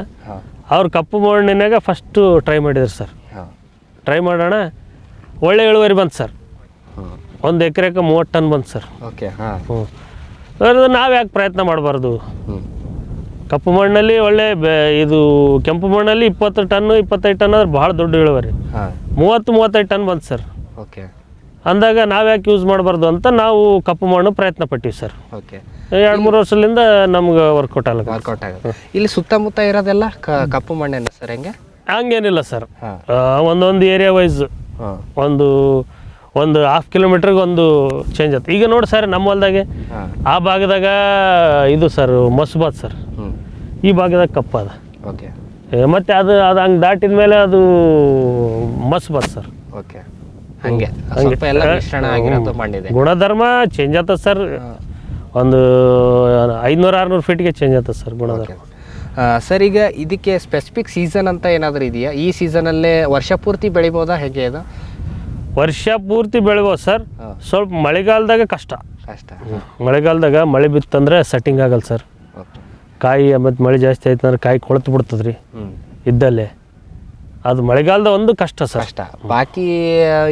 Speaker 3: ಅವ್ರು ಕಪ್ಪು ಮಣ್ಣಿನಾಗ ಫಸ್ಟು ಟ್ರೈ ಮಾಡಿದ್ರು ಸರ್. ಟ್ರೈ ಮಾಡೋಣ, ಒಳ್ಳೆ ಇಳುವರಿ ಬಂತು ಸರ್. 1 ಎಕರೆಗೆ 30 ಟನ್ ಬಂತು ಸರ್.
Speaker 2: ಓಕೆ.
Speaker 3: ನಾವು ಯಾಕೆ ಪ್ರಯತ್ನ ಮಾಡಬಾರ್ದು? ಕಪ್ಪು ಮಣ್ಣಲ್ಲಿ ಒಳ್ಳೆ ಇದು ಕೆಂಪು ಮಣ್ಣಲ್ಲಿ 20 ಟನ್ 25 ಟನ್ ಅಂದ್ರೆ ಭಾಳ ದೊಡ್ಡ ಇಳುವರಿ. 30-35 ಟನ್ ಬಂತು ಸರ್.
Speaker 2: ಓಕೆ.
Speaker 3: ಅಂದಾಗ ನಾವು ಯಾಕೆ ಯೂಸ್ ಮಾಡಬಾರ್ದು ಅಂತ ನಾವು ಕಪ್ಪು ಮಣ್ಣು ಪ್ರಯತ್ನ ಪಟ್ಟಿವಿ ಸರ್.
Speaker 2: ಓಕೆ.
Speaker 3: 2-3 ವರ್ಷದಿಂದ ನಮ್ಗೆ ವರ್ಕೌಟ್
Speaker 2: ಆಗುತ್ತೆ. ಇಲ್ಲಿ ಸುತ್ತಮುತ್ತ ಇರೋದೆಲ್ಲ ಕಪ್ಪು ಮಣ್ಣೇನ ಸರ್? ಹೆಂಗೆ?
Speaker 3: ಹಂಗೇನಿಲ್ಲ ಸರ್. ಒಂದೊಂದು ಏರಿಯಾ ವೈಸ್ ಒಂದು 1/2 ಕಿಲೋಮೀಟ್ರಿಗೆ ಒಂದು ಚೇಂಜ್ ಆಯ್ತು. ಈಗ ನೋಡಿ ಸರ್, ನಮ್ಮ ಹೊಲ್ದಾಗೆ ಆ ಭಾಗದಾಗ ಇದು ಸರ್ ಮಸುಬಾತ್ ಸರ್, ಈ ಭಾಗದಾಗ ಕಪ್ಪದ.
Speaker 2: ಓಕೆ.
Speaker 3: ಮತ್ತೆ ಅದು ಹಂಗೆ ದಾಟಿದ ಮೇಲೆ ಅದು ಮಸುಬಾತ್ ಸರ್.
Speaker 2: ಓಕೆ. ಹಂಗೆ ಎಲ್ಲ ಮಿಶ್ರಣ ಆಗಿರೋದು ಮಣ್ಣಿದೆ.
Speaker 3: ಗುಣಧರ್ಮ ಚೇಂಜ್ ಆಗ್ತದೆ ಸರ್. ಒಂದು 500-600 ಫೀಟ್ಗೆ ಚೇಂಜ್ ಆಗ್ತದೆ ಸರ್ ಗುಣಧರ್ಮ.
Speaker 2: ಸರ್, ಈಗ ಇದಕ್ಕೆ ಸ್ಪೆಸಿಫಿಕ್ ಸೀಸನ್ ಅಂತ ಏನಾದರೂ ಇದೆಯಾ? ಈ ಸೀಸನಲ್ಲೇ ವರ್ಷ ಪೂರ್ತಿ ಬೆಳಿಬೋದಾ, ಹೇಗೆ ಇದು?
Speaker 3: ವರ್ಷ ಪೂರ್ತಿ ಬೆಳಿಬೋದು ಸರ್. ಸ್ವಲ್ಪ ಮಳೆಗಾಲದಾಗ ಕಷ್ಟ. ಮಳೆಗಾಲದಾಗ ಮಳೆ ಬಿತ್ತಂದ್ರೆ ಸೆಟ್ಟಿಂಗ್ ಆಗಲ್ಲ ಸರ್. ಕಾಯಿ ಮತ್ತು ಮಳೆ ಜಾಸ್ತಿ ಆಯ್ತು ಅಂದ್ರೆ ಕಾಯಿ ಕೊಳೆತು ಬಿಡ್ತದೆ ರೀ ಇದ್ದಲ್ಲೇ. ಅದು ಮಳೆಗಾಲದ ಒಂದು ಕಷ್ಟ ಸರ್.
Speaker 2: ಬಾಕಿ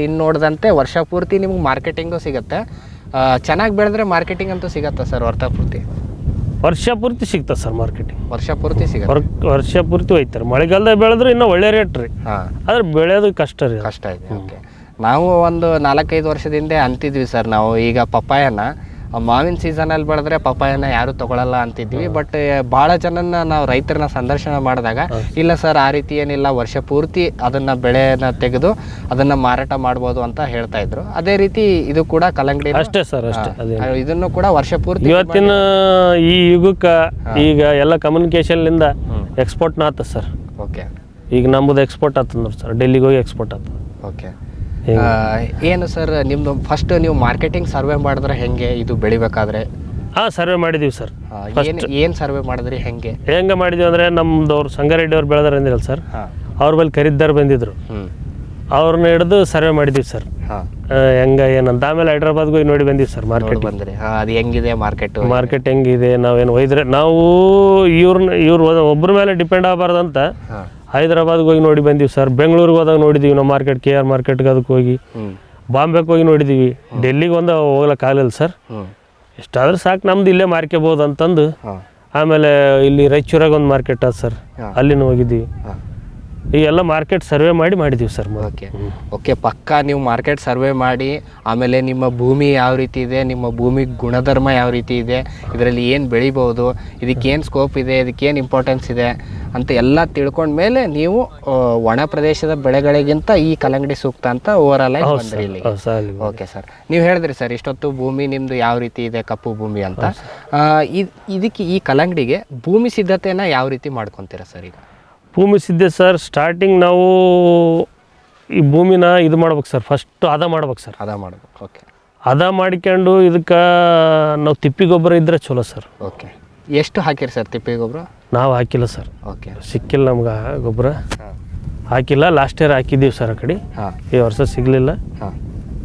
Speaker 2: ಇನ್ನು ನೋಡಿದಂತೆ ವರ್ಷ ಪೂರ್ತಿ ನಿಮ್ಗೆ ಮಾರ್ಕೆಟಿಂಗು ಸಿಗುತ್ತೆ, ಚೆನ್ನಾಗಿ ಬೆಳೆದ್ರೆ ಮಾರ್ಕೆಟಿಂಗ್ ಅಂತೂ ಸಿಗತ್ತಾ ಸರ್ ಪೂರ್ತಿ?
Speaker 3: ವರ್ಷ ಪೂರ್ತಿ ಸಿಗ್ತದೆ ಸರ್ ಮಾರ್ಕೆಟಿಂಗ್.
Speaker 2: ವರ್ಷ ಪೂರ್ತಿ ಸಿಗುತ್ತೆ.
Speaker 3: ವರ್ಷ ಪೂರ್ತಿ ಹೋಯ್ತಾರೆ. ಮಳೆಗಾಲದಾಗ ಬೆಳೆದ್ರೆ ಇನ್ನೂ ಒಳ್ಳೆ ರೇಟ್ ರೀ. ಆದ್ರೆ ಬೆಳೆಯೋದು ಕಷ್ಟ ರೀ.
Speaker 2: ಕಷ್ಟ ಇದೆ. ಓಕೆ. ನಾವು ಒಂದು 4-5 ವರ್ಷದಿಂದ ಅಂತಿದ್ವಿ ಸರ್, ನಾವು ಈಗ ಪಪ್ಪಾಯನ ಮಾವಿನ ಸೀಸನಲ್ಲಿ ಬೆಳೆದ್ರೆ ಪಪ್ಪಾಯನ ಯಾರು ತಗೊಳ್ಳಲ್ಲ ಅಂತಿದ್ವಿ. ಬಟ್ ಭಾಳ ಜನನ ನಾವು ರೈತರನ್ನ ಸಂದರ್ಶನ ಮಾಡಿದಾಗ ಇಲ್ಲ ಸರ್, ಆ ರೀತಿ ಏನಿಲ್ಲ, ವರ್ಷ ಪೂರ್ತಿ ಅದನ್ನು ಬೆಳೆನ ತೆಗೆದು ಅದನ್ನು ಮಾರಾಟ ಮಾಡ್ಬೋದು ಅಂತ ಹೇಳ್ತಾ ಇದ್ರು. ಅದೇ ರೀತಿ ಇದು ಕೂಡ ಕಲ್ಲಂಗಡಿ
Speaker 3: ಅಷ್ಟೇ ಸರ್, ಅಷ್ಟೇ.
Speaker 2: ಇದನ್ನು ಕೂಡ ವರ್ಷ ಪೂರ್ತಿ
Speaker 3: ಇವತ್ತಿನ ಈ ಯುಗಕ್ಕೆ ಈಗ ಎಲ್ಲ ಕಮ್ಯುನಿಕೇಶನ್ಲಿಂದ ಎಕ್ಸ್ಪೋರ್ಟ್ನ ಆತದ ಸರ್.
Speaker 2: ಓಕೆ.
Speaker 3: ಈಗ ನಮ್ಮದು ಎಕ್ಸ್ಪೋರ್ಟ್ ಆಗ್ತದೆ ನೋಡಿ ಸರ್, ಡೆಲ್ಲಿಗೆ ಹೋಗಿ ಎಕ್ಸ್ಪೋರ್ಟ್ ಆಗ್ತದೆ.
Speaker 2: ಓಕೆ. ಏನು ಸರ್ ನಿಮ್ಮದು ಫಸ್ಟ್ ನೀವು ಮಾರ್ಕೆಟಿಂಗ್ ಸರ್ವೆ ಮಾಡಿದ್ರೆ ಹೆಂಗೆ ಇದು ಬೆಳಿಬೇಕಾದ್ರೆ?
Speaker 3: ಸರ್ವೆ ಮಾಡಿದೀವಿ ಸರ್.
Speaker 2: ಏನು ಸರ್ವೆ ಮಾಡಿದ್ರಿ, ಹೆಂಗೆ
Speaker 3: ಮಾಡಿದ್ವಿ ಅಂದರೆ ನಮ್ದು ಅವ್ರು ಸಂಗಾರೆಡ್ಡಿ ಅವ್ರು ಬೆಳೆದಾರ ಅಂದಿರಲ್ಲ ಸರ್, ಅವ್ರ ಬಳಿ ಖರೀದಾರ್ ಬಂದಿದ್ರು, ಅವ್ರನ್ನ ಹಿಡಿದು ಸರ್ವೆ ಮಾಡಿದೀವಿ ಸರ್. ಹೆಂಗ ಏನಂತ ಆಮೇಲೆ ಹೈದ್ರಾಬಾದ್ಗೆ ಹೋಗಿ ನೋಡಿ ಬಂದೀವಿ ಸರ್. ಮಾರ್ಕೆಟ್
Speaker 2: ಬಂದ್ರಿ, ಅದು ಹೆಂಗಿದೆ
Speaker 3: ಮಾರ್ಕೆಟ್ ಹೆಂಗಿದೆ, ನಾವೇನು ಒಯ್ದ್ರೆ ನಾವು ಇವ್ರು ಒಬ್ಬರ ಮೇಲೆ ಡಿಪೆಂಡ್ ಆಗಬಾರ್ದಂತ ಹೈದ್ರಾಬಾದ್ಗೆ ಹೋಗಿ ನೋಡಿ ಬಂದೀವಿ ಸರ್. ಬೆಂಗಳೂರಿಗೆ ಹೋದಾಗ ನೋಡಿದೀವಿ ನಾವು ಮಾರ್ಕೆಟ್, KR ಮಾರ್ಕೆಟ್ಗೆ ಅದಕ್ಕೆ ಹೋಗಿ, ಬಾಂಬೆಗೆ ಹೋಗಿ ನೋಡಿದೀವಿ, ಡೆಲ್ಲಿಗೆ ಒಂದು ಹೋಗ್ಲಿಕ್ಕಾಗಲಿಲ್ಲ ಸರ್. ಎಷ್ಟಾದ್ರೂ ಸಾಕು ನಮ್ದು ಇಲ್ಲೇ ಮಾರ್ಕೋಬೋದು ಅಂತಂದು ಆಮೇಲೆ ಇಲ್ಲಿ ರಾಯಚೂರಾಗ ಒಂದು ಮಾರ್ಕೆಟ್ ಅದ ಸರ್, ಅಲ್ಲಿನೂ ಹೋಗಿದ್ದೀವಿ. ಈ ಎಲ್ಲ ಮಾರ್ಕೆಟ್ ಸರ್ವೆ ಮಾಡಿದ್ದೀವಿ ಸರ್.
Speaker 2: ಓಕೆ. ಪಕ್ಕಾ ನೀವು ಮಾರ್ಕೆಟ್ ಸರ್ವೆ ಮಾಡಿ ಆಮೇಲೆ ನಿಮ್ಮ ಭೂಮಿ ಯಾವ ರೀತಿ ಇದೆ, ನಿಮ್ಮ ಭೂಮಿ ಗುಣಧರ್ಮ ಯಾವ ರೀತಿ ಇದೆ, ಇದರಲ್ಲಿ ಏನು ಬೆಳಿಬೋದು, ಇದಕ್ಕೇನು ಸ್ಕೋಪ್ ಇದೆ, ಇದಕ್ಕೇನು ಇಂಪಾರ್ಟೆನ್ಸ್ ಇದೆ ಅಂತ ಎಲ್ಲ ತಿಳ್ಕೊಂಡ್ಮೇಲೆ ನೀವು ಒಣ ಪ್ರದೇಶದ ಬೆಳೆಗಳಿಗಿಂತ ಈ ಕಲ್ಲಂಗಡಿ ಸೂಕ್ತ ಅಂತ ಓವರಾಲ್ ಆಗಿ ಬಂದ್ರಿ ಇಲ್ಲಿ. Okay sir. ನೀವು ಹೇಳಿದ್ರಿ ಸರ್ ಇಷ್ಟೊತ್ತು ಭೂಮಿ ನಿಮ್ಮದು ಯಾವ ರೀತಿ ಇದೆ, ಕಪ್ಪು ಭೂಮಿ ಅಂತ. ಇದಕ್ಕೆ ಈ ಕಲ್ಲಂಗಡಿಗೆ ಭೂಮಿ ಸಿದ್ಧತೆನ ಯಾವ ರೀತಿ ಮಾಡ್ಕೊತೀರಾ ಸರ್? ಈಗ
Speaker 3: ಭೂಮಿ ಸಿದ್ಧತೆ ಸರ್, ಸ್ಟಾರ್ಟಿಂಗ್ ನಾವು ಈ ಭೂಮಿನ ಇದು ಮಾಡ್ಬೇಕು ಸರ್, ಫಸ್ಟ್ ಹದ ಮಾಡ್ಬೇಕು ಸರ್.
Speaker 2: ಹದ ಮಾಡ್ಬೇಕು. ಓಕೆ.
Speaker 3: ಹದ ಮಾಡ್ಕೊಂಡು ಇದಕ್ಕೆ ನಾವು ತಿಪ್ಪಿ ಗೊಬ್ಬರ ಇದ್ರೆ ಚಲೋ ಸರ್.
Speaker 2: ಓಕೆ. ಎಷ್ಟು ಹಾಕಿರಿ ಸರ್ ತಿಪ್ಪಿ ಗೊಬ್ಬರ?
Speaker 3: ನಾವು ಹಾಕಿಲ್ಲ ಸರ್.
Speaker 2: ಓಕೆ.
Speaker 3: ಸಿಕ್ಕಿಲ್ಲ ನಮ್ಗೆ ಗೊಬ್ಬರ, ಹಾಕಿಲ್ಲ. ಲಾಸ್ಟ್ ಇಯರ್ ಹಾಕಿದ್ದೀವಿ ಸರ್, ಆ ಕಡೆ ಈ ವರ್ಷ ಸಿಗಲಿಲ್ಲ,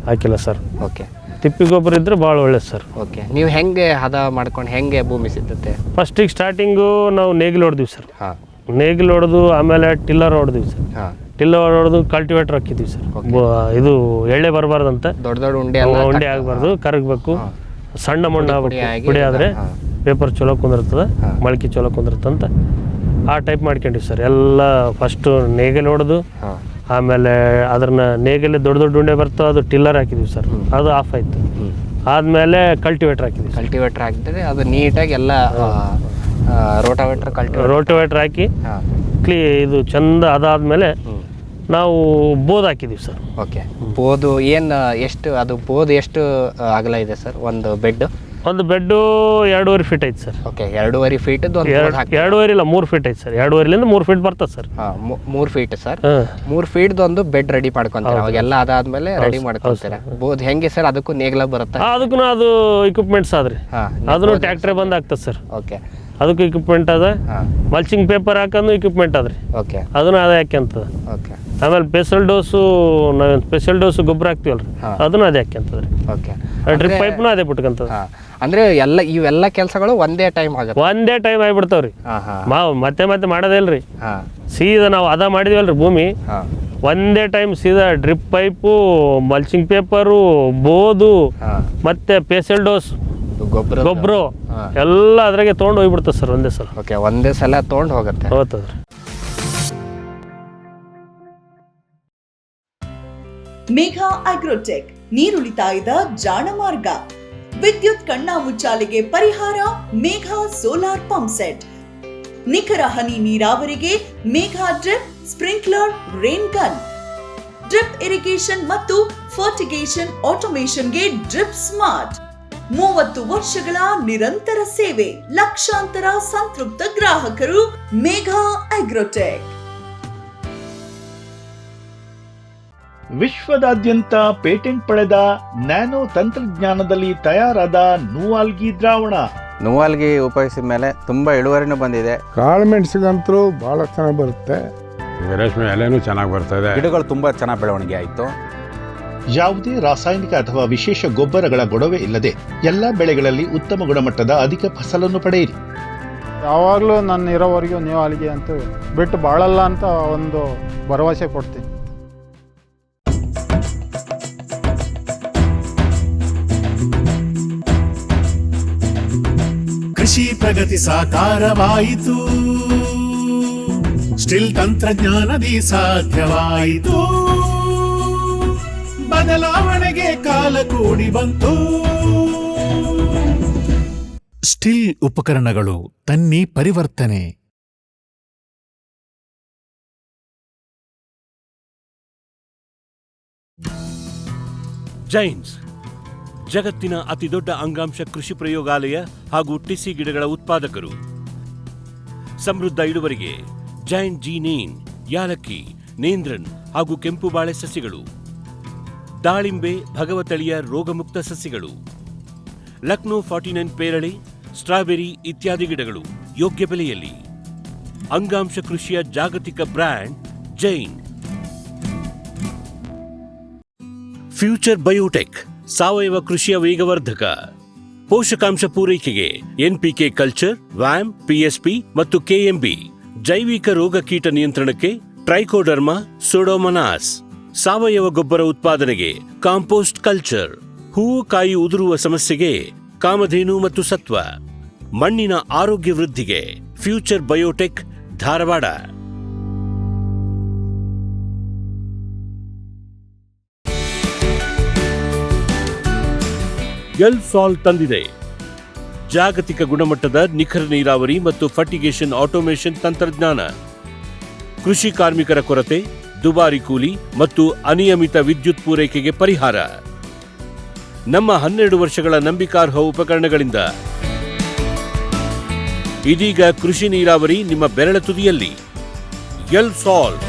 Speaker 3: ಹಾಕಿಲ್ಲ ಸರ್.
Speaker 2: ಓಕೆ.
Speaker 3: ತಿಪ್ಪಿ ಗೊಬ್ಬರ ಇದ್ರೆ ಭಾಳ ಒಳ್ಳೇದು ಸರ್.
Speaker 2: ಓಕೆ. ನೀವು ಹೆಂಗೆ ಹದ ಮಾಡ್ಕೊಂಡು ಹೆಂಗೆ ಭೂಮಿ ಸಿದ್ಧತೆ?
Speaker 3: ಫಸ್ಟಿಗೆ ಸ್ಟಾರ್ಟಿಂಗು ನಾವು ನೇಗಿಲು ಹೊಡೆದಿವಿ ಸರ್. ನೇಗಿಲು ಹೊಡೆದು ಆಮೇಲೆ ಟಿಲ್ಲರ್ ಹೊಡೆದಿವಿ ಸರ್. ಟಿಲ್ಲರ್ ಹೊಡೆದು ಕಲ್ಟಿವೇಟರ್ ಹಾಕಿದ್ದೀವಿ ಸರ್. ಇದು ಎಳ್ಳೆ ಬರಬಾರ್ದಂತ,
Speaker 2: ದೊಡ್ಡ ದೊಡ್ಡ ಉಂಡೆ
Speaker 3: ಆಗಬಾರ್ದು, ಕರಗಬೇಕು. ಸಣ್ಣ ಮಣ್ಣು ಆಗ್ಬೇಕು, ಪುಡಿ ಆದರೆ ಪೇಪರ್ ಚಲೋ ಕುಂದಿರ್ತದೆ, ಮೊಳಕೆ ಚಲೋ ಕುಂದಿರ್ತಂತ ಆ ಟೈಪ್ ಮಾಡ್ಕೊಂಡಿವಿ ಸರ್. ಎಲ್ಲ ಫಸ್ಟು ನೇಗಿಲು ಹೊಡೆದು ಆಮೇಲೆ ಅದನ್ನ ನೇಗಿಲು ದೊಡ್ಡ ದೊಡ್ಡ ಉಂಡೆ ಬರ್ತವೆ, ಅದು ಟಿಲ್ಲರ್ ಹಾಕಿದ್ದೀವಿ ಸರ್, ಅದು ಆಫ್ ಆಯಿತು. ಆದಮೇಲೆ ಕಲ್ಟಿವೇಟರ್ ಹಾಕಿದ್ದೀವಿ.
Speaker 2: ಕಲ್ಟಿವೇಟರ್ ಹಾಕಿದ್ರೆ ಅದು ನೀಟಾಗಿ ಎಲ್ಲ
Speaker 3: ರೋಟೋವೇಟರ್ ಹಾಕಿ ಇದು ಚಂದ ಅದಾದ್ಮೇಲೆ ನಾವು ಬೋದ್ ಹಾಕಿದೀವಿ ಸರ್.
Speaker 2: ಓಕೆ. ಬೋದು ಏನು ಎಷ್ಟು, ಅದು ಬೋದು ಎಷ್ಟು ಅಗಲ ಇದೆ ಸರ್? ಒಂದು ಬೆಡ್
Speaker 3: 2.5 ಫೀಟ್ ಐತೆ ಸರ್.
Speaker 2: ಓಕೆ. 2.5 ಫೀಟ್
Speaker 3: 2.5 ಇಲ್ಲ 3 ಫೀಟ್ ಐತೆ ಸರ್. 2.5ಲಿಂದ 3 ಫೀಟ್ ಬರ್ತದೆ ಸರ್.
Speaker 2: 3 feet sir. 3 ಫೀಟ್ ಒಂದು ಬೆಡ್ ರೆಡಿ ಮಾಡ್ಕೊಂತೀರ, ಅವಾಗೆಲ್ಲ ಅದಾದ್ಮೇಲೆ ರೆಡಿ ಮಾಡ್ಕೊಂತೀರ. ಬೋದು ಹೆಂಗೆ ಸರ್? ಅದಕ್ಕೂ ನೇಗ್ಲ ಬರುತ್ತೆ?
Speaker 3: ಅದಕ್ಕೂ ಅದು ಇಕ್ವಿಪ್ಮೆಂಟ್ಸ್ ಆದ್ರಿ, ಅದನ್ನು ಟ್ಯಾಕ್ಟ್ರೆ ಬಂದ್ ಆಗ್ತದೆ ಸರ್.
Speaker 2: ಓಕೆ.
Speaker 3: ಅದಕ್ಕೂ ಇಕ್ವಿಪ್ಮೆಂಟ್ ಅದ, ಮಲ್ಚಿಂಗ್ ಪೇಪರ್ ಹಾಕೋದು ಇಕ್ವಿಪ್ಮೆಂಟ್ ಅದ್ರಿ.
Speaker 2: ಓಕೆ.
Speaker 3: ಅದನ್ನ ಅದೇ ಹಾಕ್ಯಂತದ.
Speaker 2: ಓಕೆ.
Speaker 3: ಆಮೇಲೆ ಸ್ಪೆಷಲ್ ಡೋಸು ಗೊಬ್ಬರ ಹಾಕ್ತಿವಲ್ರಿ, ಅದನ್ನು ಅದೇ ಹಾಕ್ಯಂತದ್ರಿ.
Speaker 2: ಓಕೆ.
Speaker 3: ಡ್ರಿಪ್ ಪೈಪ್ನು ಅದೇ ಬಿಟ್ಕಂತದ.
Speaker 2: ಅಂದ್ರೆ ಇವೆಲ್ಲ ಕೆಲಸಗಳು ಒಂದೇ ಟೈಮ್ ಆಗುತ್ತೆ?
Speaker 3: ಒಂದೇ ಟೈಮ್ ಆಗಿಬಿಡ್ತಾವ್ರಿ. ಮತ್ತೆ ಮಾಡೋದೇ ಇಲ್ರಿ. ಸೀದಾ ನಾವು ಅದ ಮಾಡಿದಿವಲ್ರಿ ಭೂಮಿ, ಒಂದೇ ಟೈಮ್ ಸೀದಾ ಡ್ರಿಪ್ ಪೈಪು, ಮಲ್ಚಿಂಗ್ ಪೇಪರು, ಬೋದು ಮತ್ತೆ ಸ್ಪೆಷಲ್ ಡೋಸ್ ಗೊಬ್ಬರ ಎಲ್ಲ ಅದ್ರಾಗೆ ತೊಗೊಂಡು ಹೋಗ್ಬಿಡ್ತದೆ ಸರ್ ಒಂದೇ ಸಲ.
Speaker 2: ಓಕೆ. ಒಂದೇ ಸಲ ತೊಗೊಂಡು ಹೋಗ್ತದ್ರಿ.
Speaker 4: ಮೇಘಾ ಅಗ್ರೋಟೆಕ್, ನೀರುಳಿತಾಯದ ಜಾಣ ಮಾರ್ಗ. ವಿದ್ಯುತ್ ಕಣ್ಣಾಮುಚ್ಚಾಲೆಗೆ ಪರಿಹಾರ ಮೇಘಾ ಸೋಲಾರ್ ಪಂಪ್ ಸೆಟ್. ನಿಖರ ಹನಿ ನೀರಾವರಿಗೆ Megha drip, sprinkler, rain gun. Drip irrigation ಮತ್ತು ಫರ್ಟಿಗೇಷನ್ ಆಟೋಮೇಷನ್ಗೆ ಡ್ರಿಪ್ ಸ್ಮಾರ್ಟ್. 30 ವರ್ಷಗಳ ನಿರಂತರ ಸೇವೆ, ಲಕ್ಷಾಂತರ ಸಂತೃಪ್ತ ಗ್ರಾಹಕರು. ಮೇಘಾ ಅಗ್ರೋಟೆಕ್.
Speaker 5: ವಿಶ್ವದಾದ್ಯಂತ ಪೇಟೆಂಟ್ ಪಡೆದ ನ್ಯಾನೋ ತಂತ್ರಜ್ಞಾನದಲ್ಲಿ ತಯಾರಾದ ನೂವಾಲ್ಗಿ ದ್ರಾವಣ.
Speaker 6: ನೂವಾಲ್ಗಿ ಉಪಯೋಗಿಸಿದ ಮೇಲೆ ತುಂಬಾ ಇಳುವರಿನೂ ಬಂದಿದೆ.
Speaker 7: ಕಾಳು ಮೆಣಸಿಗಂತೂ ಬಹಳ ಚೆನ್ನಾಗಿ ಬರುತ್ತೆ,
Speaker 8: ರೇಷ್ಮೆ ಎಲೆನೂ ಚೆನ್ನಾಗಿ ಬರ್ತದೆ,
Speaker 6: ಗಿಡಗಳು ತುಂಬಾ ಚೆನ್ನಾಗಿ ಬೆಳವಣಿಗೆ ಆಯಿತು.
Speaker 5: ಯಾವುದೇ ರಾಸಾಯನಿಕ ಅಥವಾ ವಿಶೇಷ ಗೊಬ್ಬರಗಳ ಗೊಡವೆ ಇಲ್ಲದೆ ಎಲ್ಲ ಬೆಳೆಗಳಲ್ಲಿ ಉತ್ತಮ ಗುಣಮಟ್ಟದ ಅಧಿಕ ಫಸಲನ್ನು ಪಡೆಯಿರಿ.
Speaker 7: ಯಾವಾಗಲೂ ನನ್ನ ಇರೋವರೆಗೂ ನೀವು ಅಲ್ಲಿಗೆ ಅಂತೂ ಬಿಟ್ಟು ಬಾಳಲ್ಲ ಅಂತ ಒಂದು ಭರವಸೆ ಕೊಡ್ತೀನಿ.
Speaker 9: ಕೃಷಿ ಪ್ರಗತಿ ಸಾಕಾರವಾಯಿತು, ಸ್ಟಿಲ್ ತಂತ್ರಜ್ಞಾನದಿ ಸಾಧ್ಯವಾಯಿತು, ಬದಲಾವಣೆಗೆ ಕಾಲ ಕೂಡಿ ಬಂತು. ಸ್ಟಿಲ್ ಉಪಕರಣಗಳು ತನ್ನಿ ಪರಿವರ್ತನೆ.
Speaker 1: ಜೈನ್ಸ್ ಜಗತ್ತಿನ ಅತಿದೊಡ್ಡ ಅಂಗಾಂಶ ಕೃಷಿ ಪ್ರಯೋಗಾಲಯ ಹಾಗೂ ಟಿಸಿ ಗಿಡಗಳ ಉತ್ಪಾದಕರು. ಸಮೃದ್ಧ ಇಳುವರಿಗೆ ಜೈನ್ ಜೀನೇನ್, ಯಾಲಕ್ಕಿ, ನೇಂದ್ರನ್ ಹಾಗೂ ಕೆಂಪು ಬಾಳೆ ಸಸಿಗಳು, ದಾಳಿಂಬೆ, ಭಗವತಳಿಯ ರೋಗಮುಕ್ತ ಸಸಿಗಳು, ಲಕ್ನೋ 49 ಪೇರಳೆ, ಸ್ಟ್ರಾಬೆರಿ ಇತ್ಯಾದಿ ಗಿಡಗಳು ಯೋಗ್ಯ ಬೆಲೆಯಲ್ಲಿ. ಅಂಗಾಂಶ ಕೃಷಿಯ ಜಾಗತಿಕ ಬ್ರ್ಯಾಂಡ್ ಜೈನ್. ಫ್ಯೂಚರ್ ಬಯೋಟೆಕ್ ಸಾವಯವ ಕೃಷಿಯ ವೇಗವರ್ಧಕ. ಪೋಷಕಾಂಶ ಪೂರೈಕೆಗೆ ಎನ್ಪಿಕೆ ಕಲ್ಚರ್, ವ್ಯಾಮ್, ಪಿಎಸ್ಪಿ ಮತ್ತು ಕೆಎಂಬಿ. ಜೈವಿಕ ರೋಗ ಕೀಟ ನಿಯಂತ್ರಣಕ್ಕೆ ಟ್ರೈಕೋಡರ್ಮಾ, ಸೂಡೋಮನಾಸ್. ಸಾವಯವ ಗೊಬ್ಬರ ಉತ್ಪಾದನೆಗೆ ಕಾಂಪೋಸ್ಟ್ ಕಲ್ಚರ್. ಹೂವು ಕಾಯಿ ಉದುರುವ ಸಮಸ್ಯೆಗೆ ಕಾಮಧೇನು ಮತ್ತು ಸತ್ವ. ಮಣ್ಣಿನ ಆರೋಗ್ಯ ವೃದ್ಧಿಗೆ ಫ್ಯೂಚರ್ ಬಯೋಟೆಕ್, ಧಾರವಾಡ. ಎಲ್ಸಾಲ್ ತಂದಿದೆ ಜಾಗತಿಕ ಗುಣಮಟ್ಟದ ನಿಖರ ನೀರಾವರಿ ಮತ್ತು ಫರ್ಟಿಗೇಷನ್ ಆಟೋಮೇಷನ್ ತಂತ್ರಜ್ಞಾನ. ಕೃಷಿ ಕಾರ್ಮಿಕರ ಕೊರತೆ, ದುಬಾರಿ ಕೂಲಿ ಮತ್ತು ಅನಿಯಮಿತ ವಿದ್ಯುತ್ ಪೂರೈಕೆಗೆ ಪರಿಹಾರ. ನಮ್ಮ 12 ವರ್ಷಗಳ ನಂಬಿಕಾರ್ಹ ಉಪಕರಣಗಳಿಂದ ಇದೀಗ ಕೃಷಿ ನೀರಾವರಿ ನಿಮ್ಮ ಬೆರಳ ತುದಿಯಲ್ಲಿ. ಎಲ್ಸಾಲ್.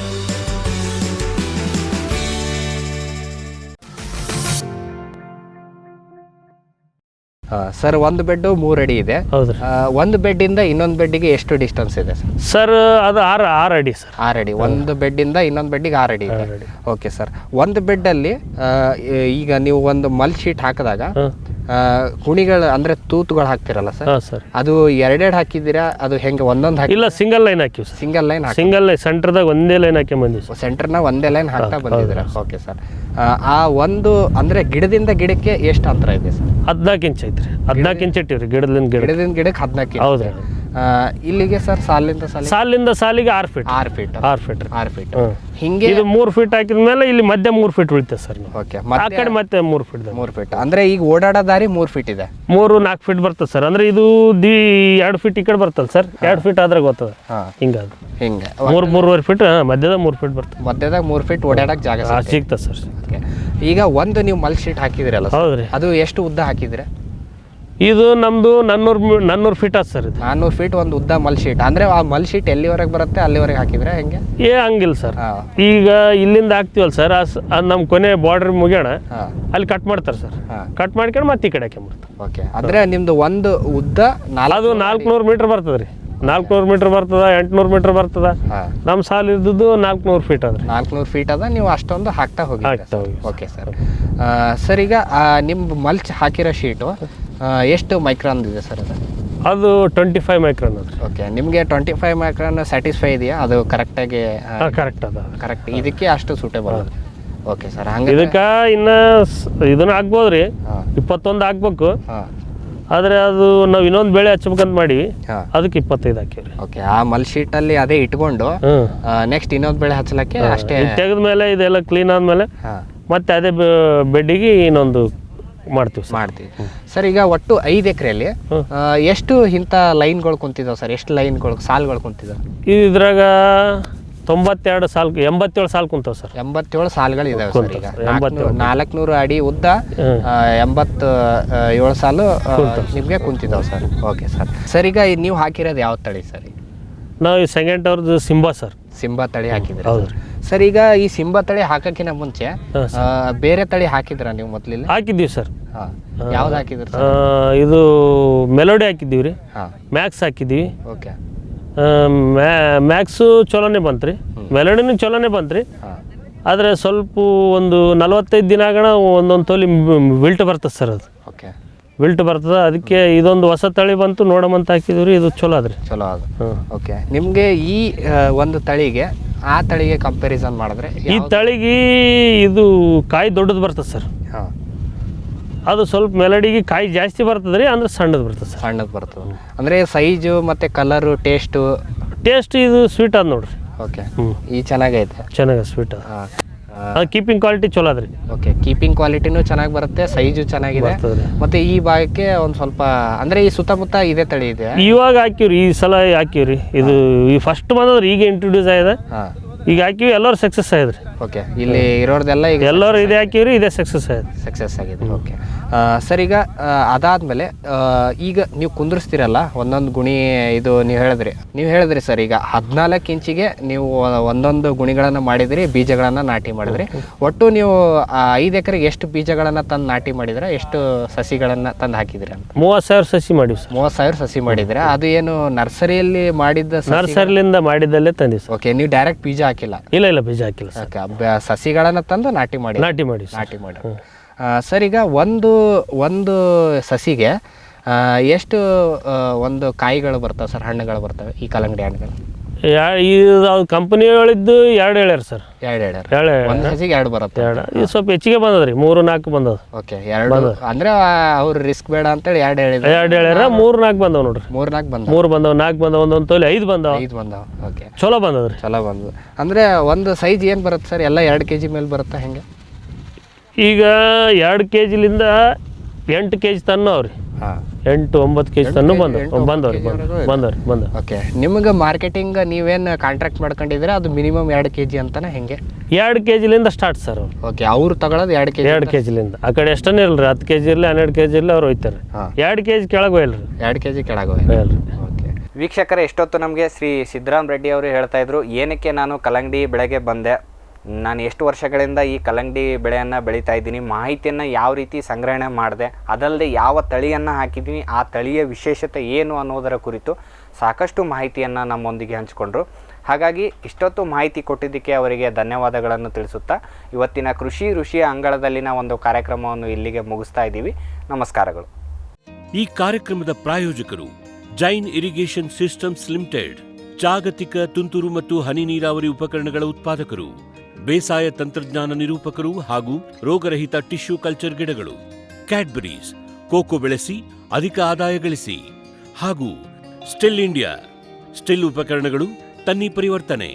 Speaker 2: ಸರ್, ಒಂದು ಬೆಡ್ 3 ಅಡಿ ಇದೆ.
Speaker 3: ಹೌದ್ರಿ.
Speaker 2: ಒಂದು ಬೆಡ್ ಇಂದ ಇನ್ನೊಂದು ಬೆಡ್ಗೆ ಎಷ್ಟು ಡಿಸ್ಟೆನ್ಸ್ ಇದೆ ಸರ್?
Speaker 3: ಸರ್ ಅದು 6 ಅಡಿ ಸರ್.
Speaker 2: 6 ಅಡಿ. ಒಂದು ಬೆಡ್ ಇಂದ ಇನ್ನೊಂದು ಬೆಡ್ಗೆ 6 ಅಡಿ ಇದೆ. Okay sir. ಒಂದು ಬೆಡ್ ಅಲ್ಲಿ ಈಗ ನೀವು ಒಂದು ಮಲ್ ಶೀಟ್ ಹಾಕಿದಾಗ ಕುಣಿಗಳು ಅಂದ್ರೆ ತೂತುಗಳು ಹಾಕ್ತಿರಲ್ಲ ಸರ್,
Speaker 3: ಸರ್
Speaker 2: ಅದು 2 ಹಾಕಿದ್ದೀರಾ? ಅದು ಹೆಂಗೆ ಒಂದೊಂದು ಹಾಕಿ?
Speaker 3: ಇಲ್ಲ, ಸಿಂಗಲ್ ಲೈನ್ ಹಾಕಿವಿ sir.
Speaker 2: Single line
Speaker 3: single line ಸೆಂಟರ್ದಾಗ ಒಂದೇ ಲೈನ್ ಹಾಕಿ ಬಂದಿವಿ.
Speaker 2: ಸೆಂಟರ್ನ ಒಂದೇ ಲೈನ್ ಹಾಕ್ತಾ ಬಂದಿದ್ದೀರಾ? Okay sir. ಆ ಒಂದು ಅಂದ್ರೆ ಗಿಡದಿಂದ ಗಿಡಕ್ಕೆ ಎಷ್ಟು ಅಂತರ ಇದೆ ಸರ್?
Speaker 3: 14 ಇಂಚ್ ಐತ್ರಿ. 14 ಇಂಚ್ ಇಟ್ಟಿವ್ರಿ ಗಿಡದಿಂದ
Speaker 2: ಗಿಡಕ್ಕೆ 14 ಇಂಚ್.
Speaker 3: ಹೌದು.
Speaker 2: ಇಲ್ಲಿಗೆ ಸರ್
Speaker 3: ಸಾಲಿಂದ ಸಾಲಿಗೆ 6 ಫೀಟ್.
Speaker 2: 6 ಫೀಟ್.
Speaker 3: 6 ಫೀಟ್.
Speaker 2: ಹಿಂಗೆ
Speaker 3: ಇದು 3 ಫೀಟ್ ಹಾಕಿದ ಮೇಲೆ ಇಲ್ಲಿ ಮಧ್ಯ 3 ಫೀಟ್ ಉಳಿತೆ ಸರ್.
Speaker 2: ಓಕೆ.
Speaker 3: ಆ ಕಡೆ ಮತ್ತೆ 3 ಫೀಟ್.
Speaker 2: 3 ಫೀಟ್ ಅಂದ್ರೆ ಈಗ ಓಡಾಡೋ ದಾರಿ 3 ಫೀಟ್ ಇದೆ.
Speaker 3: 3-4 ಫೀಟ್ ಬರ್ತದೆ ಸರ್. ಅಂದ್ರೆ ಇದು 2 ಫೀಟ್ ಈ ಕಡೆ ಬರ್ತದೆ ಸರ್. 2 ಫೀಟ್ ಆದ್ರೆ ಗೊತ್ತದ ಹಿಂಗೆ 3-3.5 ಫೀಟ್ ಮಧ್ಯದಾಗ 3 ಫೀಟ್ ಬರ್ತದೆ.
Speaker 2: ಮಧ್ಯದಾಗ 3 ಫೀಟ್ ಓಡಾಡಕ್ ಜಾಗ
Speaker 3: ಸಿಗ್ತದೆ ಸರ್.
Speaker 2: ಈಗ ಒಂದು ನೀವು ಮಲ್ ಶೀಟ್ ಹಾಕಿದ್ರಲ್ಲ,
Speaker 3: ಹೌದ್ರಿ,
Speaker 2: ಅದು ಎಷ್ಟು ಉದ್ದ ಹಾಕಿದ್ರೆ?
Speaker 3: ಇದು ನಮ್ದು 400 ಫೀಟ್ ಆಯ್ತು ಸರ್.
Speaker 2: 400 ಫೀಟ್ ಒಂದು ಉದ್ದ ಮಲ್ ಶೀಟ್. ಅಂದ್ರೆ ಆ ಮಲ್ ಶೀಟ್ ಎಲ್ಲಿವರೆಗೆ ಬರುತ್ತೆ ಅಲ್ಲಿವರೆಗೆ ಹಾಕಿದ್ರೆ ಹೆಂಗೆ?
Speaker 3: ಹಂಗಿಲ್ಲ ಸರ್. ಈಗ ಇಲ್ಲಿಂದ ಹಾಕ್ತಿವಲ್ಲ ಸರ್, ನಮ್ಮ ಕೊನೆ ಬಾರ್ಡರ್ ಮುಗಿಯೋಣ ಅಲ್ಲಿ ಕಟ್ ಮಾಡ್ತಾರೆ ಸರ್. ಕಟ್ ಮಾಡ್ಕೊಂಡು ಮತ್ತೆ ಈ ಕಡೆ ಹಾಕ್ಕೊಂಡ್ಬಿಡ್ತಾರೆ.
Speaker 2: ಓಕೆ. ಅಂದ್ರೆ ನಿಮ್ದು ಒಂದು ಉದ್ದ
Speaker 3: ಅದು 400 ಮೀಟರ್ ಬರ್ತದೆ ರೀ. 400 ಮೀಟರ್ ಬರ್ತದ, 800 ಮೀಟರ್ ಬರ್ತದ. ನಮ್ಮ ಸಾಲ ಇದ್ದದ್ದು 400 ಫೀಟ್ ಅದ.
Speaker 2: 400 ಫೀಟ್ ಅದ. ನೀವು ಅಷ್ಟೊಂದು ಹಾಕ್ತಾ ಹೋಗಿ. Okay sir. ಸರ್, ಈಗ ನಿಮ್ಮ ಮಲ್ಚ್ ಹಾಕಿರೋ ಶೀಟು ಎಷ್ಟು ಮೈಕ್ರಾನ್ ಇದೆ ಸರ್?
Speaker 3: ಅದು 25 ಮೈಕ್ರಾನ್ ಅದ.
Speaker 2: ಓಕೆ. ನಿಮಗೆ 25 ಮೈಕ್ರಾನ್ ಸ್ಯಾಟಿಸ್ಫೈ ಇದೆಯಾ? ಅದು ಕರೆಕ್ಟಾಗಿ?
Speaker 3: ಕರೆಕ್ಟ್ ಅದ.
Speaker 2: ಕರೆಕ್ಟ್. ಇದಕ್ಕೆ ಅಷ್ಟು ಸೂಟೇಬಲ್. Okay sir. ಹಂಗೆ
Speaker 3: ಇದಕ್ಕೆ ಇನ್ನು ಇದನ್ನ ಹಾಕ್ಬೋದ್ರಿ, 21 ಹಾಕ್ಬೇಕು. ಆದರೆ ಅದು ನಾವು ಇನ್ನೊಂದು ಬೆಳೆ ಹಚ್ಬೇಕಂತ ಮಾಡಿವಿ, ಅದಕ್ಕೆ 25 ಹಾಕಿವ್ರಿ.
Speaker 2: ಓಕೆ. ಆ ಮಲ್ ಶೀಟ್ ಅಲ್ಲಿ ಅದೇ ಇಟ್ಕೊಂಡು ನೆಕ್ಸ್ಟ್ ಇನ್ನೊಂದು ಬೆಳೆ ಹಚ್ಚಲಕ್ಕೆ ಅಷ್ಟೇ
Speaker 3: ತೆಗೆದ ಮೇಲೆ ಇದೆಲ್ಲ ಕ್ಲೀನ್ ಆದ್ಮೇಲೆ ಮತ್ತೆ ಅದೇ ಬೆಡ್ಡಿಗೆ ಇನ್ನೊಂದು ಮಾಡ್ತೀವಿ.
Speaker 2: ಸರ್, ಈಗ ಒಟ್ಟು 5 ಎಕರೆಯಲ್ಲಿ ಎಷ್ಟು ಇಂಥ ಲೈನ್ಗಳು ಕುಂತಿದಾವೆ ಸರ್? ಎಷ್ಟು ಲೈನ್ಗಳು, ಸಾಲುಗಳು ಕುಂತಿದಾವೆ?
Speaker 3: ಇದ್ರಾಗ 92 ಸಾಲ್, 87 ಸಾಲ್ ಕುಂತಾವ ಸರ್.
Speaker 2: 87 ಸಾಲುಗಳು ಇದಾವೆ ಸರ್. ಈಗ 400 ಅಡಿ ಉದ್ದ 87 ಸಾಲು ನಿಮಗೆ ಕುಂತಿದಾವೆ ಸರ್. Okay sir. ಸರ್, ಈಗ ನೀವು ಹಾಕಿರೋದು ಯಾವ ತಳಿ ಸರ್?
Speaker 3: ನಾವು ಈ ಸೆಕೆಂಡ್ ಅವ್ರದ್ದು ಸಿಂಬಾ ಸರ್.
Speaker 2: ಸಿಂಬಾ ತಳಿ ಹಾಕಿದ್ರಿ? ಹೌದು ಸರ್. ಈಗ ಈ ಸಿಂಬಾ ತಳಿ ಹಾಕಕ್ಕಿಂತ ಮುಂಚೆ ಬೇರೆ ತಳಿ ಹಾಕಿದ್ರ ನೀವು? ಮೊದಲಿಲ್ಲ
Speaker 3: ಹಾಕಿದ್ದೀವಿ ಸರ್.
Speaker 2: ಯಾವ್ದು ಹಾಕಿದ್ರಿ?
Speaker 3: ಇದು ಮೆಲೋಡಿ ಹಾಕಿದ್ದೀವಿ ರೀ, ಮ್ಯಾಕ್ಸ್ ಹಾಕಿದ್ದೀವಿ.
Speaker 2: ಓಕೆ.
Speaker 3: ಮ್ಯಾಕ್ಸು ಚಲೋನೇ ಬಂತ್ರಿ, ಮೆಲೋಡಿನೂ ಚಲೋನೇ ಬಂತ್ರಿ. ಆದರೆ ಸ್ವಲ್ಪ ಒಂದು 45 ದಿನ ಆಗಣ ಒಂದೊಂದು ತೊಲಿ ವಿಲ್ಟ್ ಬರ್ತದೆ ಸರ್. ಅದು
Speaker 2: ಓಕೆ,
Speaker 3: ವಿಲ್ಟ್ ಬರ್ತದೆ. ಅದಕ್ಕೆ ಇದೊಂದು ಹೊಸ ತಳಿ ಬಂತು ನೋಡಮಂತ ಹಾಕಿದ್ವಿ ರೀ. ಇದು ಚಲೋ ಅದ್ರಿ.
Speaker 2: ಚಲೋ ಅದು. ಓಕೆ. ನಿಮಗೆ ಈ ಒಂದು ತಳಿಗೆ ಆ ತಳಿಗೆ ಕಂಪ್ಯಾರಿಸನ್ ಮಾಡಿದ್ರೆ
Speaker 3: ಈ ತಳಿಗೆ ಇದು ಕಾಯಿ ದೊಡ್ಡದು ಬರ್ತದೆ ಸರ್. ಅದು ಸ್ವಲ್ಪ ಮೆಲಡಿಗೆ ಕಾಯಿ ಜಾಸ್ತಿ ಬರ್ತದೆ ರೀ, ಅಂದ್ರೆ ಸಣ್ಣದು ಬರ್ತದೆ ಸರ್.
Speaker 2: ಸಣ್ಣದು ಬರ್ತದೆ ಅಂದರೆ ಸೈಜು ಮತ್ತು ಕಲರು ಟೇಸ್ಟು
Speaker 3: ಇದು ಸ್ವೀಟ್ ಅದ ನೋಡ್ರಿ.
Speaker 2: ಓಕೆ, ಈ ಚೆನ್ನಾಗೈತೆ,
Speaker 3: ಚೆನ್ನಾಗಿ ಸ್ವೀಟ್ ಅದ.
Speaker 2: ಹಾಂ.
Speaker 3: ಅದು ಕೀಪಿಂಗ್ ಕ್ವಾಲಿಟಿ ಚಲೋ ಅದ್ರಿ.
Speaker 2: ಓಕೆ, ಕೀಪಿಂಗ್ ಕ್ವಾಲಿಟಿನೂ ಚೆನ್ನಾಗಿ ಬರುತ್ತೆ, ಸೈಜು ಚೆನ್ನಾಗಿದೆ. ಮತ್ತು ಈ ಭಾಗಕ್ಕೆ ಒಂದು ಸ್ವಲ್ಪ ಅಂದರೆ ಈ ಸುತ್ತಮುತ್ತ ಇದೇ ತಳಿ ಇದೆ.
Speaker 3: ಇವಾಗ ಹಾಕಿವ್ರಿ, ಈ ಸಲ ಹಾಕಿವ್ರಿ. ಇದು ಈ ಫಸ್ಟ್ ಬಂದದ್ರಿ, ಈಗ ಇಂಟ್ರೊಡ್ಯೂಸ್ ಆಗಿದೆ.
Speaker 2: ಹಾಂ,
Speaker 3: ಈಗ ಹಾಕಿವಿ, ಎಲ್ಲರೂ ಸಕ್ಸಸ್ ಆಗಿದ್ರಿ.
Speaker 2: ಓಕೆ, ಇಲ್ಲಿ ಇರೋರ್ದೆಲ್ಲ ಈಗ
Speaker 3: ಎಲ್ಲರೂ ಇದೇ ಹಾಕಿವ್ರಿ, ಇದೇ ಸಕ್ಸಸ್ ಆಗಿದೆ.
Speaker 2: ಸಕ್ಸಸ್ ಆಗಿದೆ. ಓಕೆ ಸರ್, ಈಗ ಅದಾದಮೇಲೆ ಈಗ ನೀವು ಕುಂದಿರಿಸ್ತೀರಲ್ಲ ಒಂದೊಂದು ಗುಣಿ, ಇದು ನೀವು ಹೇಳಿದ್ರಿ ಸರ್, ಈಗ 14 ಇಂಚಿಗೆ ನೀವು ಒಂದೊಂದು ಗುಣಿಗಳನ್ನು ಮಾಡಿದ್ರಿ, ಬೀಜಗಳನ್ನು ನಾಟಿ ಮಾಡಿದ್ರಿ. ಒಟ್ಟು ನೀವು 5 ಎಕರೆಗೆ ಎಷ್ಟು ಬೀಜಗಳನ್ನು ತಂದು ನಾಟಿ ಮಾಡಿದ್ರೆ, ಎಷ್ಟು ಸಸಿಗಳನ್ನು ತಂದು ಹಾಕಿದ್ರಿ ಅಂತ?
Speaker 3: 30,000 ಸಸಿ ಮಾಡಿವಿ ಸರ್.
Speaker 2: 30,000 ಸಸಿ ಮಾಡಿದ್ರೆ, ಅದು ಏನು ನರ್ಸರಿಯಲ್ಲಿ ಮಾಡಿದ್ದ
Speaker 3: ನರ್ಸರಿಲಿಂದ ಮಾಡಿದ್ದಲ್ಲೇ ತಂದಿ ಸರ್.
Speaker 2: ಓಕೆ, ನೀವು ಡೈರೆಕ್ಟ್ ಬೀಜ ಹಾಕಿಲ್ಲ?
Speaker 3: ಇಲ್ಲ ಬೀಜ ಹಾಕಿಲ್ಲ ಸರ್.
Speaker 2: ಸಸಿಗಳನ್ನು ತಂದು ನಾಟಿ ಮಾಡಿ. ಸರ್, ಈಗ ಒಂದು ಸಸಿಗೆ ಎಷ್ಟು ಒಂದು ಕಾಯಿಗಳು ಬರ್ತವೆ ಸರ್, ಹಣ್ಣುಗಳು ಬರ್ತವೆ ಈ ಕಲ್ಲಂಗಡಿ ಹಣ್ಣುಗಳು?
Speaker 3: ಕಂಪನಿ ಹೇಳಿದ್ದು 2 ಹೇಳ್ಯಾರ ಸರ್.
Speaker 2: 2 ಒಂದು ಸಸಿಗೆ 2 ಬರುತ್ತೆ.
Speaker 3: ಇದು ಸ್ವಲ್ಪ ಹೆಚ್ಚಿಗೆ ಬಂದದ್ರಿ, 3-4 ಬಂದದ.
Speaker 2: ಓಕೆ, 2 ಅಂದ್ರೆ ಅವ್ರು ರಿಸ್ಕ್ ಬೇಡ ಅಂತೇಳಿ 2
Speaker 3: ಹೇಳ್ಯಾರ. 3-4 ಬಂದವ ನೋಡ್ರಿ.
Speaker 2: 3-4 ಬಂದ,
Speaker 3: 3 ಬಂದವ, 4 ಬಂದವ, ಒಂದೊಂದು ತೊಲೆ 5 ಬಂದವ.
Speaker 2: ಓಕೆ,
Speaker 3: ಚಲೋ ಬಂದದ್ರಿ.
Speaker 2: ಚಲೋ ಬಂದವು. ಅಂದ್ರೆ ಒಂದು ಸೈಜ್ ಏನು ಬರುತ್ತೆ ಸರ್? ಎಲ್ಲ 2 kg ಮೇಲೆ ಬರುತ್ತಾ ಹೆಂಗೆ?
Speaker 3: ಈಗ 2 kgಲಿಂದ 8 kg ತನಕ ಅವ್ರಿ. 8-9 kg ತನಕ ಬಂದವ್ರಿ.
Speaker 2: ಓಕೆ, ನಿಮ್ಗೆ ಮಾರ್ಕೆಟಿಂಗ್ ನೀವೇನು ಕಾಂಟ್ರಾಕ್ಟ್ ಮಾಡ್ಕೊಂಡಿದ್ರೆ ಅದು ಮಿನಿಮಮ್ 2 kg ಅಂತಾನೆ ಹೆಂಗೆ?
Speaker 3: 2 kgಲಿಂದ ಸ್ಟಾರ್ಟ್ ಸರ್.
Speaker 2: ಓಕೆ, ಅವ್ರು ತಗೊಳ್ಳೋದು 2
Speaker 3: kgಲಿಂದ. ಆ ಕಡೆ ಎಷ್ಟನೇ ಇಲ್ರಿ, 10 kg ಇರಲಿ 12 kg ಇರಲಿ ಅವ್ರು ಹೋಯ್ತಾರೆ. 2 kg ಕೆಳಗೆ ಹೋಯಲ್ರಿ.
Speaker 2: 2 kg ಕೆಳಗೆ ಹೋಯಲ್ರಿ. ಓಕೆ ವೀಕ್ಷಕರೇ, ಎಷ್ಟೊತ್ತು ನಮಗೆ ಶ್ರೀ ಸಿದ್ದರಾಮ್ ರೆಡ್ಡಿ ಅವರು ಹೇಳ್ತಾ ಇದ್ರು, ಏನಕ್ಕೆ ನಾನು ಕಲ್ಲಂಗಡಿ ಬೆಳೆಗೆ ಬಂದೆ, ನಾನು ಎಷ್ಟು ವರ್ಷಗಳಿಂದ ಈ ಕಲ್ಲಂಗಡಿ ಬೆಳೆಯನ್ನು ಬೆಳೀತಾ ಇದ್ದೀನಿ, ಮಾಹಿತಿಯನ್ನು ಯಾವ ರೀತಿ ಸಂಗ್ರಹಣೆ ಮಾಡಿದೆ, ಅದಲ್ಲದೆ ಯಾವ ತಳಿಯನ್ನು ಹಾಕಿದ್ದೀನಿ, ಆ ತಳಿಯ ವಿಶೇಷತೆ ಏನು ಅನ್ನೋದರ ಕುರಿತು ಸಾಕಷ್ಟು ಮಾಹಿತಿಯನ್ನು ನಮ್ಮೊಂದಿಗೆ ಹಂಚಿಕೊಂಡ್ರು. ಹಾಗಾಗಿ ಇಷ್ಟೊತ್ತು ಮಾಹಿತಿ ಕೊಟ್ಟಿದ್ದಕ್ಕೆ ಅವರಿಗೆ ಧನ್ಯವಾದಗಳನ್ನು ತಿಳಿಸುತ್ತಾ ಇವತ್ತಿನ ಕೃಷಿ ಋಷಿಯ ಅಂಗಳದಲ್ಲಿನ ಒಂದು ಕಾರ್ಯಕ್ರಮವನ್ನು ಇಲ್ಲಿಗೆ ಮುಗಿಸ್ತಾ ಇದ್ದೀವಿ. ನಮಸ್ಕಾರಗಳು.
Speaker 1: ಈ ಕಾರ್ಯಕ್ರಮದ ಪ್ರಾಯೋಜಕರು ಜೈನ್ ಇರಿಗೇಷನ್ ಸಿಸ್ಟಮ್ಸ್ ಲಿಮಿಟೆಡ್, ಜಾಗತಿಕ ತುಂತುರು ಮತ್ತು ಹನಿ ನೀರಾವರಿ ಉಪಕರಣಗಳ ಉತ್ಪಾದಕರು, ಬೇಸಾಯ ತಂತ್ರಜ್ಞಾನ ನಿರೂಪಕರು ಹಾಗೂ ರೋಗರಹಿತ ಟಿಶ್ಯೂ ಕಲ್ಚರ್ ಗಿಡಗಳು, ಕ್ಯಾಡ್ಬರೀಸ್, ಕೋಕೋ ಬೆಳೆಸಿ ಅಧಿಕ ಆದಾಯ ಗಳಿಸಿ, ಹಾಗೂ ಸ್ಟಿಲ್ ಇಂಡಿಯಾ, ಸ್ಟಿಲ್ ಉಪಕರಣಗಳು ತನ್ನಿ ಪರಿವರ್ತನೆ.